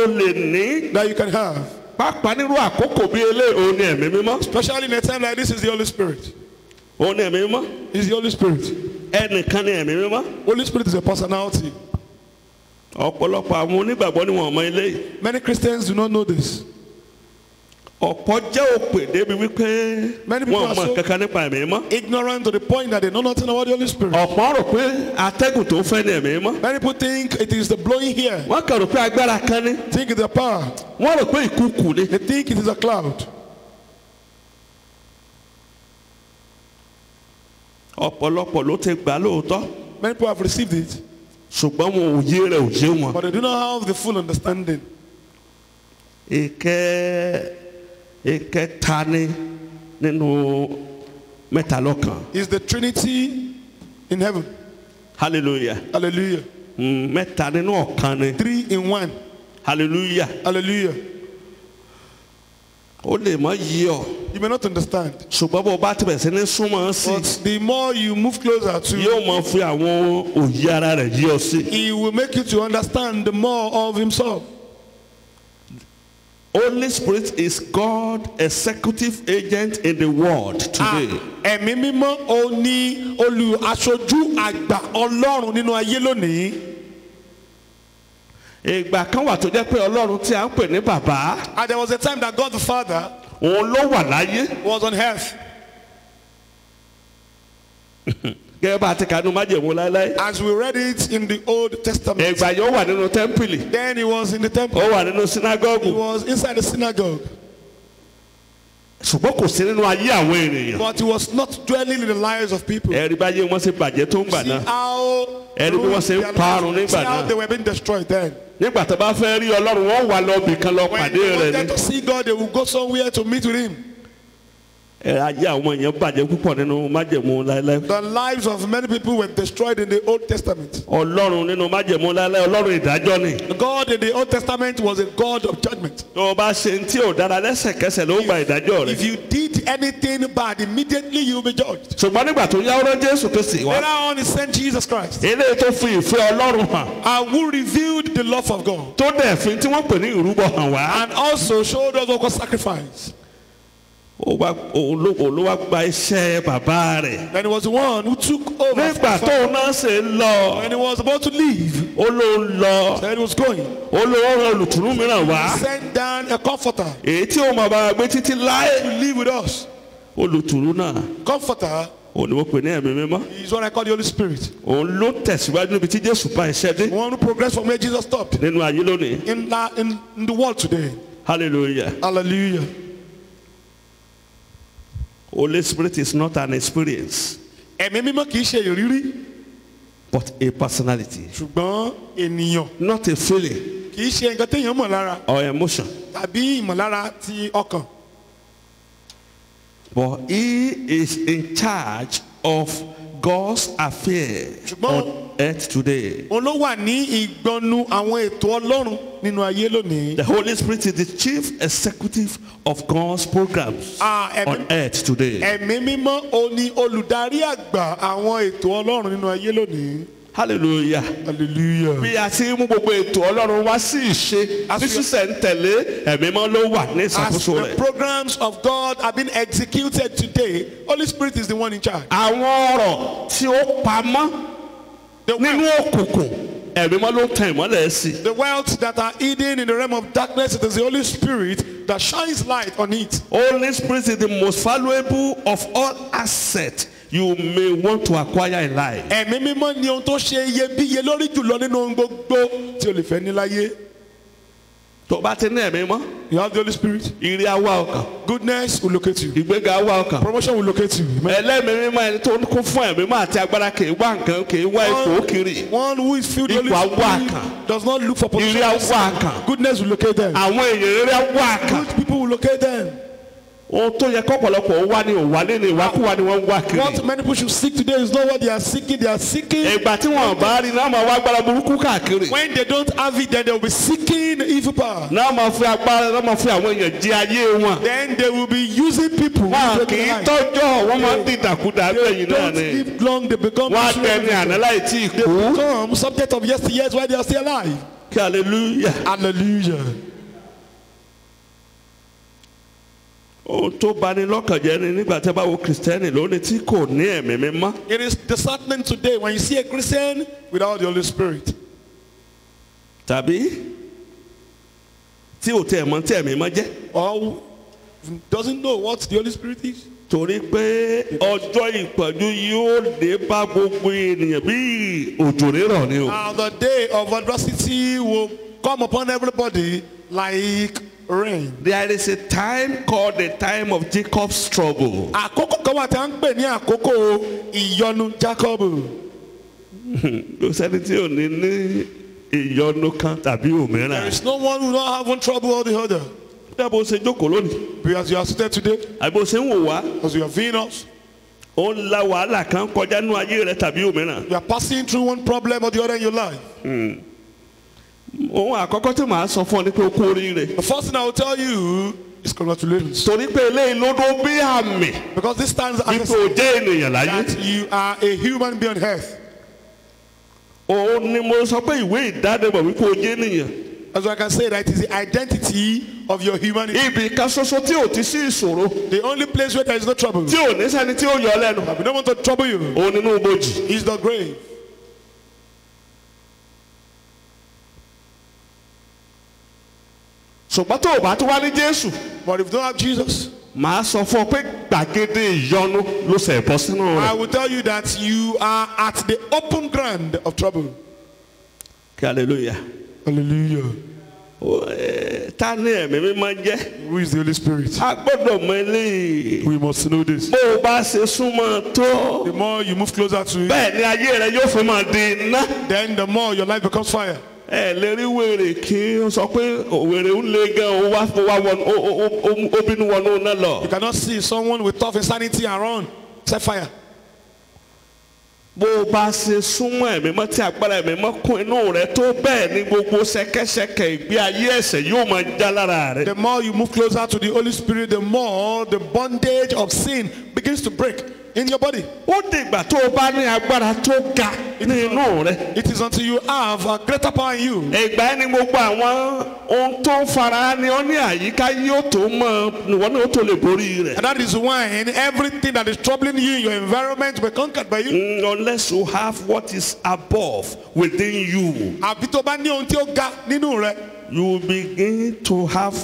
Speaker 1: lè ní.
Speaker 2: That you can have.
Speaker 1: pàápàá nírú àkókò bíi eléyìí òun ni ẹ̀mí mímọ́.
Speaker 2: Especially in a time like this is the Holy Spirit.
Speaker 1: òun ni ẹ̀mí mímọ́.
Speaker 2: Is the Holy Spirit.
Speaker 1: ẹnìkan ni ẹ̀mí mímọ́.
Speaker 2: Holy Spirit is a personality.
Speaker 1: ọ̀pọ̀lọpọ̀ àwọn onígbàgbọ́ ni wọ́n mọ eléyìí.
Speaker 2: Many Christians do not know this.
Speaker 1: ọ̀pọ̀ jẹ́ òpè débi wípé
Speaker 2: Many people
Speaker 1: wọ́n
Speaker 2: are
Speaker 1: mọ
Speaker 2: so
Speaker 1: kankan nípa ẹ̀mí mímọ́.
Speaker 2: ignorant to the point that they know nothing about the Holy Spirit.
Speaker 1: ọ̀pọ̀ rò pé atẹ́gùn tó ń fẹ́ ní ẹ̀mí mímọ́.
Speaker 2: Many people think it is the blowing here.
Speaker 1: wọ́n kàn rò pé agbára kan ní.
Speaker 2: Think it's a power.
Speaker 1: wọ́n rò pé ìkúùkù ni.
Speaker 2: They think it is a cloud.
Speaker 1: ọ̀pọ̀lọpọ̀ ló ti gbà lóòótọ́.
Speaker 2: Many people have received it,
Speaker 1: ṣùgbọ́n wọn ò yé rẹ̀ ò yé wọn.
Speaker 2: but they do not have the full understanding.
Speaker 1: ìkẹta ni nínú mẹ́ta lọ́kan.
Speaker 2: Is the Trinity in heaven.
Speaker 1: hallelujah.
Speaker 2: Hallelujah.
Speaker 1: mẹ́ta nínú ọ̀kan ni.
Speaker 2: 3 in 1.
Speaker 1: hallelujah.
Speaker 2: Hallelujah.
Speaker 1: ó lè mọ yí ọ.
Speaker 2: You may not understand,
Speaker 1: ṣùgbọ́n bó o bá tibẹ̀ sí ní súnmọ́ sí.
Speaker 2: but the more you move closer to,
Speaker 1: yóò mọ fi àwọn òye ara rẹ̀ yí ọ sí.
Speaker 2: He will make you to understand the more of Himself.
Speaker 1: Holy Spirit is God executive agent in the world today.
Speaker 2: Ẹ̀mí mímọ́ ó ní olùaṣojú àgbà Ọlọ́run nínú ayé lónìí.
Speaker 1: ìgbà kan wà tó jẹ́ pé Ọlọ́run tí a ń pè ní bàbá.
Speaker 2: And there was a time that God the Father
Speaker 1: òun ló wà láyé.
Speaker 2: was on earth.
Speaker 1: gẹ́gẹ́ bá a ti kànú májèmú láéláé.
Speaker 2: As we read it in the Old Testament.
Speaker 1: ìgbà yóò wà nínú tẹ́ḿpìlì.
Speaker 2: Then He was in the temple.
Speaker 1: ó wà nínú
Speaker 2: He
Speaker 1: sínágọ́gù.
Speaker 2: was inside the synagogue.
Speaker 1: ṣùgbọ́n kò sí nínú ayé àwọn ènìyàn.
Speaker 2: But He was not dwelling in the lives of people.
Speaker 1: ẹ̀rí báyé wọn ṣe bàjẹ́ tó ń gbà
Speaker 2: See
Speaker 1: náà.
Speaker 2: how
Speaker 1: Ẹni bí wọ́n ṣe ń parun nígbà
Speaker 2: see how
Speaker 1: náà.
Speaker 2: they were being destroyed then.
Speaker 1: nígbà tó bá fẹ́ rí Ọlọ́run wọ́n wà lọ bì kan lọ
Speaker 2: When
Speaker 1: pàdé
Speaker 2: they
Speaker 1: rẹ̀
Speaker 2: wanted
Speaker 1: ni.
Speaker 2: to see God, they would go somewhere to meet with Him.
Speaker 1: ayé àwọn èèyàn bàjẹ́ púpọ̀ nínú májẹ̀mú láéláé.
Speaker 2: The lives of many people were destroyed in the Old Testament.
Speaker 1: Ọlọ́run nínú májẹ̀mú láéláé Ọlọ́run ìdájọ́ ni.
Speaker 2: God in the Old Testament was a God of judgment.
Speaker 1: tó o bá ṣe tí ò dára lẹ́sẹ̀kẹsẹ̀ ló gba ìdájọ́ rẹ̀.
Speaker 2: If you did anything bad, immediately you will be judged.
Speaker 1: ṣùgbọ́n nígbà tó yá ọ̀rọ̀ Jésù Kristi wá.
Speaker 2: Later on, he sent Jesus Christ,
Speaker 1: eléyìí tó fi ìfẹ́ Ọlọ́run hàn.
Speaker 2: who revealed the love of God,
Speaker 1: tó dẹ̀ fi tí wọ́n pè ní ìrúbọ hàn wá.
Speaker 2: and also showed us what was sacrifice.
Speaker 1: Olúwa gba iṣẹ́ bàbá rẹ̀.
Speaker 2: And he was the one who took over.
Speaker 1: nígbà tó náà ṣe lọ.
Speaker 2: When he was about to leave,
Speaker 1: ó ló ń lọ.
Speaker 2: said he was going.
Speaker 1: ó ló ń rán olùtùnú mìíràn wá.
Speaker 2: He sent down a comforter
Speaker 1: èyí tí ó máa bá wa gbé títí láé.
Speaker 2: to live with us.
Speaker 1: olùtùnú náà
Speaker 2: Comforter
Speaker 1: òun ni wọ́n pè ní ẹ̀mí mímọ́.
Speaker 2: is what I call the Holy Spirit.
Speaker 1: òun ló tẹ̀síwájú níbi tí Jésù bá iṣẹ́ dé.
Speaker 2: The one who progressed from where Jesus stopped
Speaker 1: nínú ayé lónìí.
Speaker 2: in the world today.
Speaker 1: Hallelujah.
Speaker 2: Hallelujah.
Speaker 1: Holy Spirit is not an experience
Speaker 2: Ẹ̀mí mímọ́ kì í ṣe ìrírí,
Speaker 1: but a personality.
Speaker 2: ṣùgbọ́n ènìyàn.
Speaker 1: Not a feeling
Speaker 2: Kì í ṣe nǹkan téèyàn mọ̀ lára
Speaker 1: or emotion.
Speaker 2: tàbí ìmọ̀lára ti ọkàn.
Speaker 1: But he is in charge of God's affairs on earth today.
Speaker 2: Òun ló wà ní ìgbọnnu àwọn ètò Ọlọ́run nínú ayé lónìí.
Speaker 1: The Holy Spirit is the chief executive of God's programs on earth today.
Speaker 2: Ẹ̀mí mímọ́ òun ni olùdarí àgbà àwọn ètò Ọlọ́run nínú ayé lónìí.
Speaker 1: Hallelujah.
Speaker 2: Hallelujah.
Speaker 1: Bí a ti mú gbogbo ètò Ọlọ́run wá sí ìṣe ní sísẹ̀ ń tẹ̀lé ẹ̀mí mímọ́ ló wà ní
Speaker 2: As
Speaker 1: ìṣàkóso
Speaker 2: the
Speaker 1: rẹ̀.
Speaker 2: programs of God are being executed today, Holy Spirit is the one in charge.
Speaker 1: Àwọn ọ̀rọ̀ tí ó pamọ́ nínú òkùnkùn ẹ̀mí mímọ́ ló tàn ìmọ́lẹ̀ sí.
Speaker 2: The wealth that are hidden in the realm of darkness, it is the Holy Spirit that shines light on it.
Speaker 1: Holy Spirit is the most valuable of all assets you may want to acquire in life.
Speaker 2: Ẹ̀mí mímọ́ ni ohun tó ṣe iyebíye lórí jùlọ nínú ohun gbogbo tí o lè fẹ́ ní láyé.
Speaker 1: tó bá ti ní ẹ̀mí mọ́.
Speaker 2: You have the Holy Spirit.
Speaker 1: ire á wá ọkàn.
Speaker 2: Goodness will locate you.
Speaker 1: ìgbéga á wá ọkàn.
Speaker 2: Promotion will locate you.
Speaker 1: ẹlẹ́mìí mímọ́ ẹni tó ń kún fún ẹ̀mí mọ́ àti agbára kì í wá nǹkan kì í wá ipò kiri.
Speaker 2: One who is filled with the
Speaker 1: Ipò á
Speaker 2: Holy
Speaker 1: wá
Speaker 2: Spirit
Speaker 1: ọkàn.
Speaker 2: does not look for position.
Speaker 1: ire á wá ọkàn.
Speaker 2: Goodness will locate them.
Speaker 1: àwọn èèyàn rere á wá ọkàn.
Speaker 2: Good people will locate them.
Speaker 1: ohun tó yẹ kọ́pọ̀lọpọ̀ ó wá ní òwálé ní ìwákúwá ni wọ́n ń wá kiri.
Speaker 2: What many people should seek today is not what they are seeking. They are seeking.
Speaker 1: ìgbà tí wọn bá rí náà máa wá agbára burúkú káàkiri.
Speaker 2: When they don't have it, then they will be seeking evil power.
Speaker 1: náà máa fi agbára náà máa fi àwọn èèyàn jí ayé wọn.
Speaker 2: Then they will be using people.
Speaker 1: wọn kì í tọ́jọ́ wọn máa ń dìdàkudà lẹ́yìn náà
Speaker 2: Don't
Speaker 1: ni.
Speaker 2: live long. They become.
Speaker 1: wọn á dẹni àná láì tí ì
Speaker 2: They
Speaker 1: kú.
Speaker 2: become subject of yesteryears while they are still alive.
Speaker 1: kí hallelujah.
Speaker 2: Hallelujah.
Speaker 1: ohun tó bani lọ́kàn jẹ́ ni nígbà tí a bá wo kìrìsìtẹ́nì lónìí tí kò ní ẹ̀mí mímọ́.
Speaker 2: It is disheartening today when you see a Christian without the Holy Spirit.
Speaker 1: tàbí tí ò tẹ̀ mọ́ tí ẹ̀mí mímọ́ jẹ́.
Speaker 2: Or doesn't know what the Holy Spirit is.
Speaker 1: torí pé ọjọ́ ìpọ́njú yóò dé bá gbogbo ènìyàn bí òjò rírọ̀ ni o.
Speaker 2: And the day of adversity will come upon everybody like rain.
Speaker 1: There is a time called the time of Jacob's trouble.
Speaker 2: Àkókò kan wà tí a ń pè ní àkókò ìyọnu Jacob.
Speaker 1: kò sẹ́ni tí ò ní ní ìyọnu kan tàbí òmíràn.
Speaker 2: There is no one who will not have one trouble or the other.
Speaker 1: bí bó ṣe jókòó lónìí.
Speaker 2: But as you are seated today,
Speaker 1: àbí bó ṣe ń wò wá.
Speaker 2: as you are viewing us,
Speaker 1: ó ń la wàhálà kan kọjá nínú ayé rẹ tàbí òmíràn.
Speaker 2: you are passing through one problem or the other in your life.
Speaker 1: ohun àkọ́kọ́ tí màá sọ fún ọ ni pé o kú oríire.
Speaker 2: The first thing I will tell you is congratulations.
Speaker 1: torí pé eléyìí ló dó bí àmì.
Speaker 2: Because this stands as
Speaker 1: wípé o jẹ́ ènìyàn láyé.
Speaker 2: that you are a human being on earth.
Speaker 1: òun ni mo sọ pé ìwé ìdánimọ̀ wípé o jẹ́ ènìyàn.
Speaker 2: As I can say, that is the identity of your humanity.
Speaker 1: ibì kan ṣoṣo tí ò ti sí ìṣòro.
Speaker 2: The only place where there is no trouble,
Speaker 1: tí ò ní sẹ́ni tí ó yọ ọ́ lẹ́nu.
Speaker 2: we don't want to trouble you,
Speaker 1: òun nínú ibojì.
Speaker 2: is the grave.
Speaker 1: ṣùgbọ́n tó o bá tó wá ní Jésù.
Speaker 2: But if you don't have Jesus,
Speaker 1: màá sọ fún ọ pé gbàgede ìyọnu ló ṣe bọ́ sínú
Speaker 2: I
Speaker 1: rẹ̀.
Speaker 2: will tell you that you are at the open ground of trouble.
Speaker 1: kí hallelujah.
Speaker 2: Hallelujah.
Speaker 1: ta ni ẹ̀mí mímọ́ jẹ́.
Speaker 2: Who is the Holy Spirit?
Speaker 1: a gbọ́dọ̀ mọ eléyìí.
Speaker 2: We must know this.
Speaker 1: bó o bá ṣe súnmọ́ tó.
Speaker 2: The more you move closer to it,
Speaker 1: bẹ́ẹ̀ ni ayé rẹ yóò fi máa di iná.
Speaker 2: then the more your life becomes fire.
Speaker 1: ẹ lè rí wèrè kí ó sọ pé wèrè ń le gan ó bínú wọnú náà lọ.
Speaker 2: You cannot see someone with tough insanity and run. Set fire.
Speaker 1: bó o bá ṣe súnmọ́ ẹ̀mí mọ́ tí agbára ẹ̀mí mọ́ kún inú rẹ tó bẹ́ẹ̀ ni gbogbo ṣẹ̀kẹ̀ṣẹ̀kẹ̀ ìgbé ayé ẹ̀ṣẹ̀ yóò máa já lára rẹ.
Speaker 2: The more you move closer to the Holy Spirit, the more the bondage of sin begins to break in your body.
Speaker 1: ó dìgbà tó o bá ní agbára tó ga ní inú rẹ.
Speaker 2: It is until you have a greater power in you.
Speaker 1: ìgbà ẹni gbogbo àwọn ohun tó ń fara ni ó ní àyíká yóò tó mọ ìwọ náà ó tó lè borí rẹ.
Speaker 2: And that is when everything that is troubling you in your environment will be conquered by you.
Speaker 1: Unless you have what is above within you,
Speaker 2: Àbí tó bá ní ohun tí ó ga nínú rẹ,
Speaker 1: you will begin to have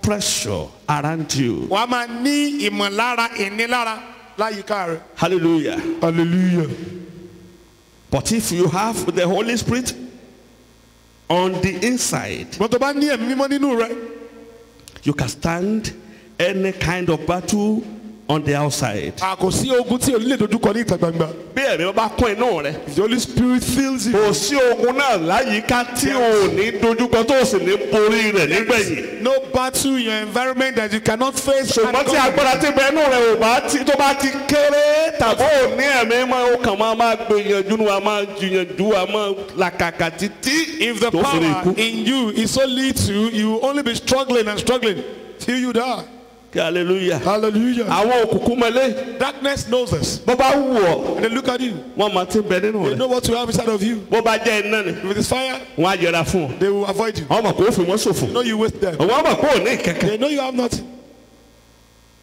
Speaker 1: pressure around you.
Speaker 2: wàá máa ní ìmọ̀lára ìnilára láyìíká rẹ.
Speaker 1: Hallelujah.
Speaker 2: Hallelujah.
Speaker 1: But if you have the Holy Spirit on the inside,
Speaker 2: Ṣùgbọ́n tó bá ní ẹ̀mí mímọ́ nínú rẹ,
Speaker 1: you can stand any kind of battle on the outside.
Speaker 2: a kò sí ogun tí o lè dojúkọ ní ìta gbangba.
Speaker 1: Bí ẹ̀mí bá kún inú rẹ,
Speaker 2: If the Holy Spirit fills you,
Speaker 1: kò sí ogun náà láyìíká tí o ní dojúkọ tó o sì ní borí rẹ̀ nígbẹ̀yìn.
Speaker 2: no battle in your environment that you cannot face.
Speaker 1: Ṣùgbọ́n tí agbára ti bẹ inú rẹ̀ ò bá ti tó bá ti kéré tàbí ò ní ẹ̀mí mọ́ ó kàn máa gbìyànjú wa máa jìyànjú wa máa làkàkà títí.
Speaker 2: If the
Speaker 1: tó fi lè
Speaker 2: power
Speaker 1: kú.
Speaker 2: in you is so little, you will only be struggling and struggling till you die.
Speaker 1: Kí hallelujah.
Speaker 2: Hallelujah.
Speaker 1: Àwọn òkùnkùn mọ́lẹ̀
Speaker 2: Darkness knows us.
Speaker 1: bó bá wù ọ́
Speaker 2: And they look at you.
Speaker 1: wọ́n máa ti bẹ nínú
Speaker 2: They
Speaker 1: rẹ̀.
Speaker 2: know what you have inside of you.
Speaker 1: Bó bá jẹ́ iná ni
Speaker 2: If it is fire,
Speaker 1: wọ́n á yẹra fún ọ.
Speaker 2: they will avoid you.
Speaker 1: wọ́n mọ̀ kó o fi wọ́n ṣòfò.
Speaker 2: They know you waste them.
Speaker 1: wọ́n mọ̀ kó o ní kẹ̀kẹ́.
Speaker 2: They know you have nothing.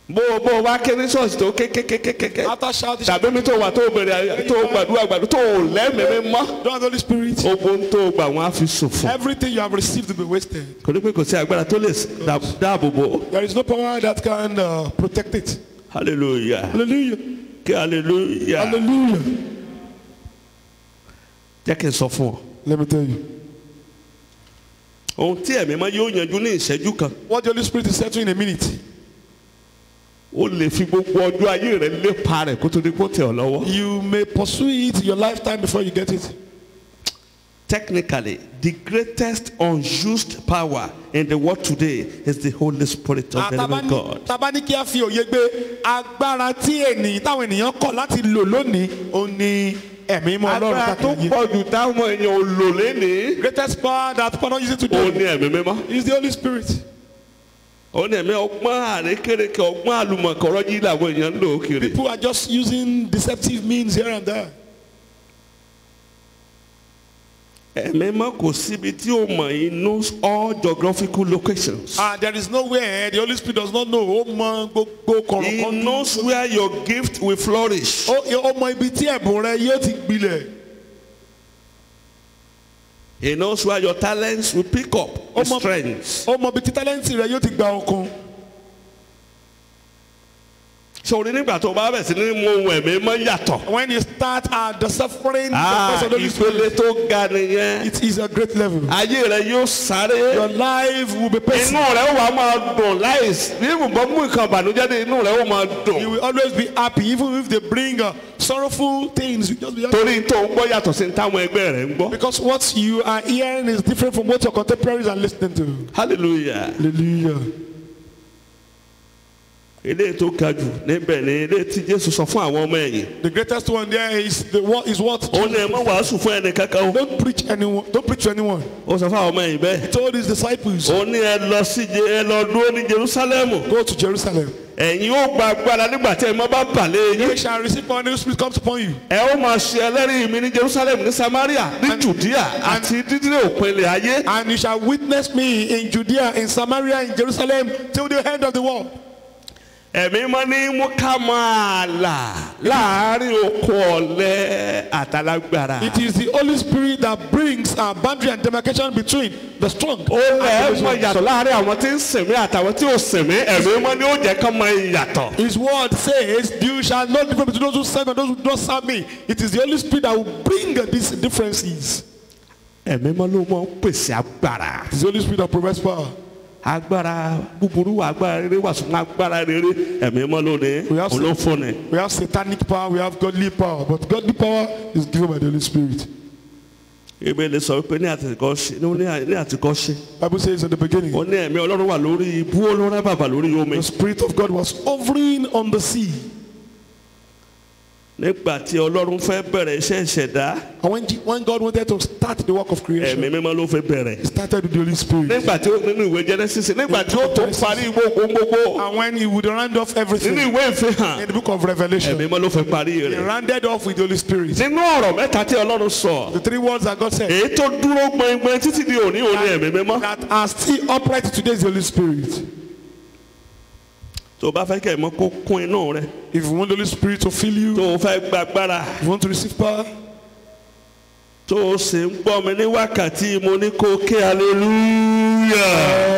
Speaker 1: bó o bá ké ní ṣọ́ọ̀ṣì tó kékékékéké.
Speaker 2: After shouting,
Speaker 1: tàbí mi tó wà tó bẹ̀rẹ̀ tó gbàdúrà tó lẹ́mìí mọ́.
Speaker 2: don't have the Holy Spirit.
Speaker 1: ogun tó gbà wọ́n á fi ṣòfò.
Speaker 2: Everything you have received will be wasted.
Speaker 1: kò ní pé kò sí agbára tó lè dáàbò bò.
Speaker 2: There is no power that can protect it.
Speaker 1: hallelujah.
Speaker 2: Hallelujah.
Speaker 1: kí hallelujah.
Speaker 2: Hallelujah.
Speaker 1: jẹ́ kí n sọ fún ọ.
Speaker 2: Let me tell you.
Speaker 1: ohun tí ẹ̀mí mọ́ yóò yanjú ní ìṣẹ́jú kan.
Speaker 2: What the Holy Spirit is settling in a minute.
Speaker 1: ó lè fi gbogbo ọjọ́ ayé rẹ̀ lépa rẹ̀ kó tó di kó tẹ̀ ọ́ lọ́wọ́.
Speaker 2: You may pursue it your lifetime before you get it.
Speaker 1: Technically, the greatest unused power in the world today is the Holy Spirit of the living God.
Speaker 2: Tabani kí a fi òye gbé agbára tí táwọn ènìyàn kọ̀ láti lò lónìí ó ní ẹ̀mí mọ́ Ọlọ́run
Speaker 1: agbára tó
Speaker 2: káàkiri.
Speaker 1: pọ̀ jù táwọn èèyàn ò lò lénìí.
Speaker 2: Greatest power that people are not using
Speaker 1: ó
Speaker 2: today
Speaker 1: ní ẹ̀mí mímọ́.
Speaker 2: is the Holy Spirit.
Speaker 1: ó ní ẹ̀mí ọgbọ́n àrékérekè ọgbọ́n àlùmọ̀kọ́rọ́ jí làwọn èèyàn ń lò ó kiri.
Speaker 2: People are just using deceptive means here and there.
Speaker 1: ẹ̀mí mọ́ kò síbi tí ó mọ̀ he knows all geographical locations.
Speaker 2: There is nowhere the Holy Spirit does not know. Ó mọ gbogbo
Speaker 1: He
Speaker 2: kọ̀rọ̀kọ̀.
Speaker 1: knows where your gift will flourish.
Speaker 2: Ó mọ ibi tí ẹ̀bùn rẹ yóò ti gbilẹ̀.
Speaker 1: He knows where your talents will pick up the strengths.
Speaker 2: Ó mọ ibi tí tálẹ́ǹtì rẹ yóò ti gba okun.
Speaker 1: sọ̀rọ̀ nígbà tó bá bẹ̀ sí ní mú ohun ẹ̀mí mọ́ yàtọ̀.
Speaker 2: When you start the suffering, the cause of the Holy Spirit,
Speaker 1: ìpele tó ga nìyẹn.
Speaker 2: it is a great level.
Speaker 1: ayé rẹ yóò sáré.
Speaker 2: Your life will be patient.
Speaker 1: inú rẹ ó wà máa dùn láìsí bí ìbùbọn mú nǹkan ìbànújẹ́ dé inú rẹ ó máa
Speaker 2: You
Speaker 1: dùn.
Speaker 2: will always be happy, even if they bring sorrowful things. You just be happy.
Speaker 1: torí tó ń gbọ́ yàtọ̀ sí táwọn ẹgbẹ́ rẹ̀ ń gbọ́.
Speaker 2: Because what you are hearing is different from what your contemporaries are listening to.
Speaker 1: hallelujah.
Speaker 2: Hallelujah.
Speaker 1: eléyìí tó ga jù níbẹ̀ ni eléyìí tí Jésù sọ fún àwọn ọmọ ẹ̀yìn.
Speaker 2: The greatest one there is what
Speaker 1: ó ní ẹ má wàásù fún ẹnì kankan o.
Speaker 2: don't preach to anyone.
Speaker 1: ó sọ fún àwọn ọmọ ẹ̀yìn bẹ́ẹ̀.
Speaker 2: He told his disciples,
Speaker 1: ó ní ẹ lọ dúró ní Jerúsálẹ́mù.
Speaker 2: go to Jerusalem.
Speaker 1: ẹ̀yin ó gba agbára nígbà tí ẹ má bá balẹ̀
Speaker 2: You
Speaker 1: yín.
Speaker 2: shall receive power when the Holy Spirit comes upon you.
Speaker 1: ẹ ó máa ṣe ẹlẹ́rìí mi ní Jerusalem ní Samaria ní Judea àti dídílé òpin ilẹ̀ ayé.
Speaker 2: And you shall witness me in Judea, in Samaria, in Jerusalem, till the end of the world.
Speaker 1: ẹ̀mí mọ́ ní mú ká máa là láàárín oko ọ̀lẹ àtàlágbára.
Speaker 2: It is the Holy Spirit that brings a boundary and demarcation between the strong
Speaker 1: ó
Speaker 2: and
Speaker 1: lẹ̀
Speaker 2: the
Speaker 1: mọ
Speaker 2: weak.
Speaker 1: yàtọ̀ láàárín àwọn tí ń sìnmí àtàwọn tí ò sìnmí ẹ̀mí mọ́ ní ó jẹ́ ká mọ ìyàtọ̀.
Speaker 2: His word says, you shall know the difference between those who serve and those who don't serve me. It is the Holy Spirit that will bring these differences.
Speaker 1: ẹ̀mí mọ́ ló mọ́ pèsè agbára.
Speaker 2: It is the Holy Spirit that provides power.
Speaker 1: agbára búburú wà agbára rere wà ṣùgbọ́n agbára rere ẹ̀mí mọ́ ló ní olófóni.
Speaker 2: We have satanic power, we have godly power, but godly power is given by the Holy Spirit.
Speaker 1: Ìbéèrè sọ pé ní àtìkọ́ṣe.
Speaker 2: Bible says in the beginning,
Speaker 1: Ó ní ẹ̀mí Ọlọ́run wà lórí ibú olóró bàbà lórí omi.
Speaker 2: the Spirit of God was hovering on the sea.
Speaker 1: Nígbà tí Ọlọ́run fẹ́ bẹ̀rẹ̀ iṣẹ́ ìṣẹ̀dá,
Speaker 2: And when God wanted to start the work of creation,
Speaker 1: ẹ̀mí mímọ́ ló fẹ́ bẹ̀rẹ̀.
Speaker 2: He started with the Holy Spirit.
Speaker 1: Nígbà tí ó nínú ìwé Genesis, nígbà tí ó tó parí gbogbo
Speaker 2: And when He would round off everything
Speaker 1: nínú ìwé ìfihàn,
Speaker 2: in the book of Revelation,
Speaker 1: ẹ̀mí mímọ́ ló fẹ́ parí
Speaker 2: He
Speaker 1: rẹ̀.
Speaker 2: rounded off with the Holy Spirit.
Speaker 1: Nínú ọ̀rọ̀ mẹ́ta tí Ọlọ́run sọ,
Speaker 2: The three words that God said
Speaker 1: èyí tó dúró gbọ̀ngbọ̀n títí di òní ẹ̀mí mímọ́.
Speaker 2: that are still upright today is the Holy Spirit.
Speaker 1: Tó o bá fẹ́ kẹ́ ẹ̀ mọ́ kó kún inú rẹ̀,
Speaker 2: If you want the Holy Spirit to fill you,
Speaker 1: tó o fẹ́ gbàgbára,
Speaker 2: if you want to receive power,
Speaker 1: tó o sì ń gbọ́ mi ní wákàtí mo ní kó ké hallelujah.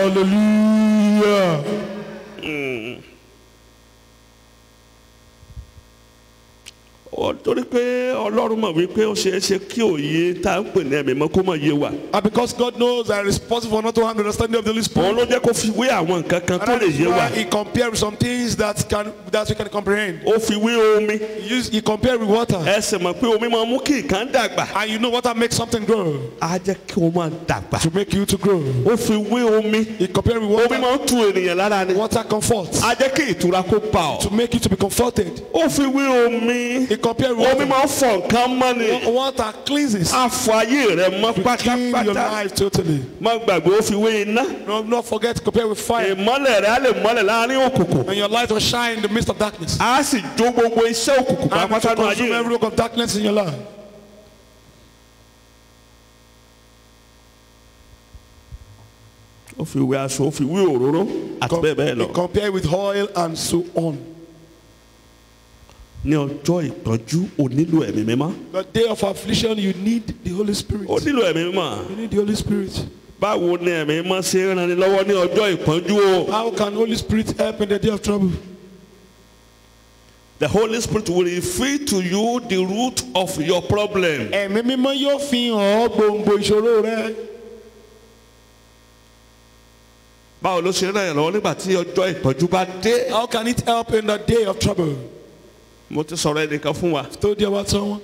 Speaker 2: hallelujah.
Speaker 1: Torí pé Ọlọ́run mọ̀ wípé ó ṣeé ṣe kí òye tá à ń pè ní ẹ̀mí mọ́ kó mọ̀ yé wa.
Speaker 2: And because God knows that I am responsible for not to have the understanding of the Holy
Speaker 1: Òun
Speaker 2: Spirit,
Speaker 1: ló jẹ́ kó fi wé àwọn nǹkan kan tó
Speaker 2: and
Speaker 1: lè
Speaker 2: that is
Speaker 1: yé wa.
Speaker 2: why He compared with some things that we can comprehend.
Speaker 1: Ó fi wé omi.
Speaker 2: He compared with water,
Speaker 1: Ẹ sì mọ̀ pé omi máa mú kí nǹkan dàgbà.
Speaker 2: and you know water makes something grow
Speaker 1: Á jẹ́ kí o máa dàgbà.
Speaker 2: to make you to grow.
Speaker 1: Ó fi wé omi.
Speaker 2: He compared with
Speaker 1: Omi
Speaker 2: water.
Speaker 1: máa ń tu ènìyàn lára ni.
Speaker 2: Water comforts
Speaker 1: Á jẹ́ kí ìtura kó bá ọ.
Speaker 2: to make you to be comforted.
Speaker 1: Ó fi wé omi.
Speaker 2: He compared with
Speaker 1: Omi
Speaker 2: water.
Speaker 1: máa ń fọ nǹkan mọ́ ni.
Speaker 2: Water cleanses.
Speaker 1: Á fọ ayé rẹ mọ́
Speaker 2: Clean your
Speaker 1: pátápátá.
Speaker 2: life totally.
Speaker 1: Má gbàgbé ó fi wé iná.
Speaker 2: No, not forget to compare with fire.
Speaker 1: Ìmọ́lẹ̀ rẹ̀ á lè mọ́lẹ̀ láàrin òkùnkùn.
Speaker 2: And your light will shine in the midst of darkness.
Speaker 1: A sì jó gbogbo iṣẹ́ òkùnkùn
Speaker 2: And
Speaker 1: pátápátá
Speaker 2: to
Speaker 1: nínú
Speaker 2: consume
Speaker 1: ayé
Speaker 2: every
Speaker 1: rẹ̀.
Speaker 2: work of darkness in your life.
Speaker 1: Ó fi wé aṣọ, ó fi wé òróró àti bẹ́ẹ̀ bẹ́ẹ̀ lọ.
Speaker 2: He compared with oil and so on.
Speaker 1: Ní ọjọ́ ìpọ́njú o nílò ẹ̀mí mímọ́.
Speaker 2: The day of affliction, you need the Holy Spirit.
Speaker 1: O nílò ẹ̀mí mímọ́.
Speaker 2: You need the Holy Spirit.
Speaker 1: Báwo ni ẹ̀mí mímọ́ ṣe ń ran ni lọ́wọ́ ní ọjọ́ ìpọ́njú o?
Speaker 2: How can Holy Spirit help in the day of trouble?
Speaker 1: The Holy Spirit will reveal to you the root of your problem.
Speaker 2: Ẹ̀mí mímọ́ yóò fi hàn ọ́ gbòǹgbò ìṣòro rẹ.
Speaker 1: Báwo ló ṣe ń ràn yàn lọ́wọ́ nígbà tí ọjọ́ ìpọ́njú bá dé?
Speaker 2: How can it help in the day of trouble?
Speaker 1: Mo ti sọ̀rọ̀ ẹnìkan fún wa.
Speaker 2: I've told you about someone.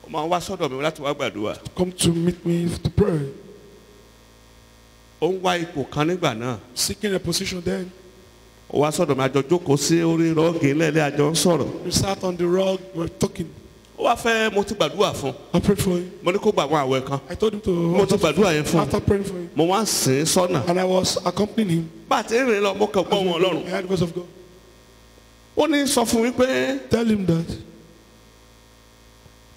Speaker 1: Ó máa ń wá sọ́dọ̀ mi láti wá gbàdúrà.
Speaker 2: Come to meet me to pray.
Speaker 1: Ó ń wá ipò kan nígbà náà.
Speaker 2: Seeking a position then.
Speaker 1: Ó wá sọ́dọ̀ mi, àjọ jókòó sí orí rọ́ọ̀gì lẹ́lẹ́ àjọ ń sọ̀rọ̀.
Speaker 2: We sat on the rug, we were talking.
Speaker 1: Ó wá fẹ́ mo ti gbàdúrà fún.
Speaker 2: I prayed for him.
Speaker 1: Mo ní kó gbà àwọn àwẹ̀ kan.
Speaker 2: I told him to.
Speaker 1: Mo ti gbàdúrà yẹn fún.
Speaker 2: After praying for him.
Speaker 1: Mo wá ń sìn ín sọ́nà.
Speaker 2: And I was accompanying him.
Speaker 1: Bá a ti rìn lọ, mo kàn gbọ́ wọn Ọlọ́run.
Speaker 2: I had the voice of God.
Speaker 1: Ó ní sọ fún mi pé
Speaker 2: Tell him that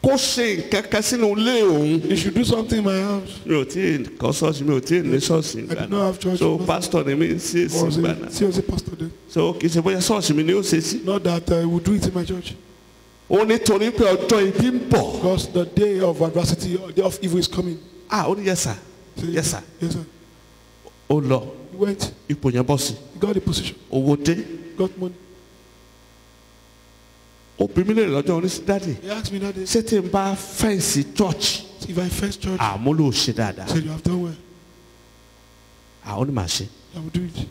Speaker 1: kó ṣe nǹkan kan sínú ilé òun.
Speaker 2: he should do something in my house.
Speaker 1: Mi ò tí ì kọ́ ṣọ́ọ̀ṣì, mi ò tí ì ní ṣọ́ọ̀ṣì
Speaker 2: I
Speaker 1: ìgbà
Speaker 2: did not
Speaker 1: náà.
Speaker 2: have church.
Speaker 1: So pastor ni mi sí èsì
Speaker 2: Was
Speaker 1: ìgbà náà.
Speaker 2: he was a pastor then?
Speaker 1: So kì í ṣe bóyá ṣọ́ọ̀ṣì mi ni ó ṣe sí.
Speaker 2: Not that I would do it in my church.
Speaker 1: Ó ní torí pé ọjọ́ ibi ń bọ̀.
Speaker 2: Because the day of adversity, or the day of evil is coming.
Speaker 1: Ó ní yes sir,
Speaker 2: So,
Speaker 1: yes sir.
Speaker 2: Yes, sir.
Speaker 1: Ó lọ,
Speaker 2: He went.
Speaker 1: ipò yẹn bọ́ sí.
Speaker 2: He got a position.
Speaker 1: Owó dé.
Speaker 2: Got money.
Speaker 1: Ó bí mi lè lọ́jọ́ oníṣẹ́ dáàdì.
Speaker 2: He asked me that day
Speaker 1: Ṣé tí n bá fẹ́ǹsì church?
Speaker 2: if I first church.
Speaker 1: Àmúlò ṣe dáadáa.
Speaker 2: He said, you have done well.
Speaker 1: Ó ní màá ṣe.
Speaker 2: I will do it.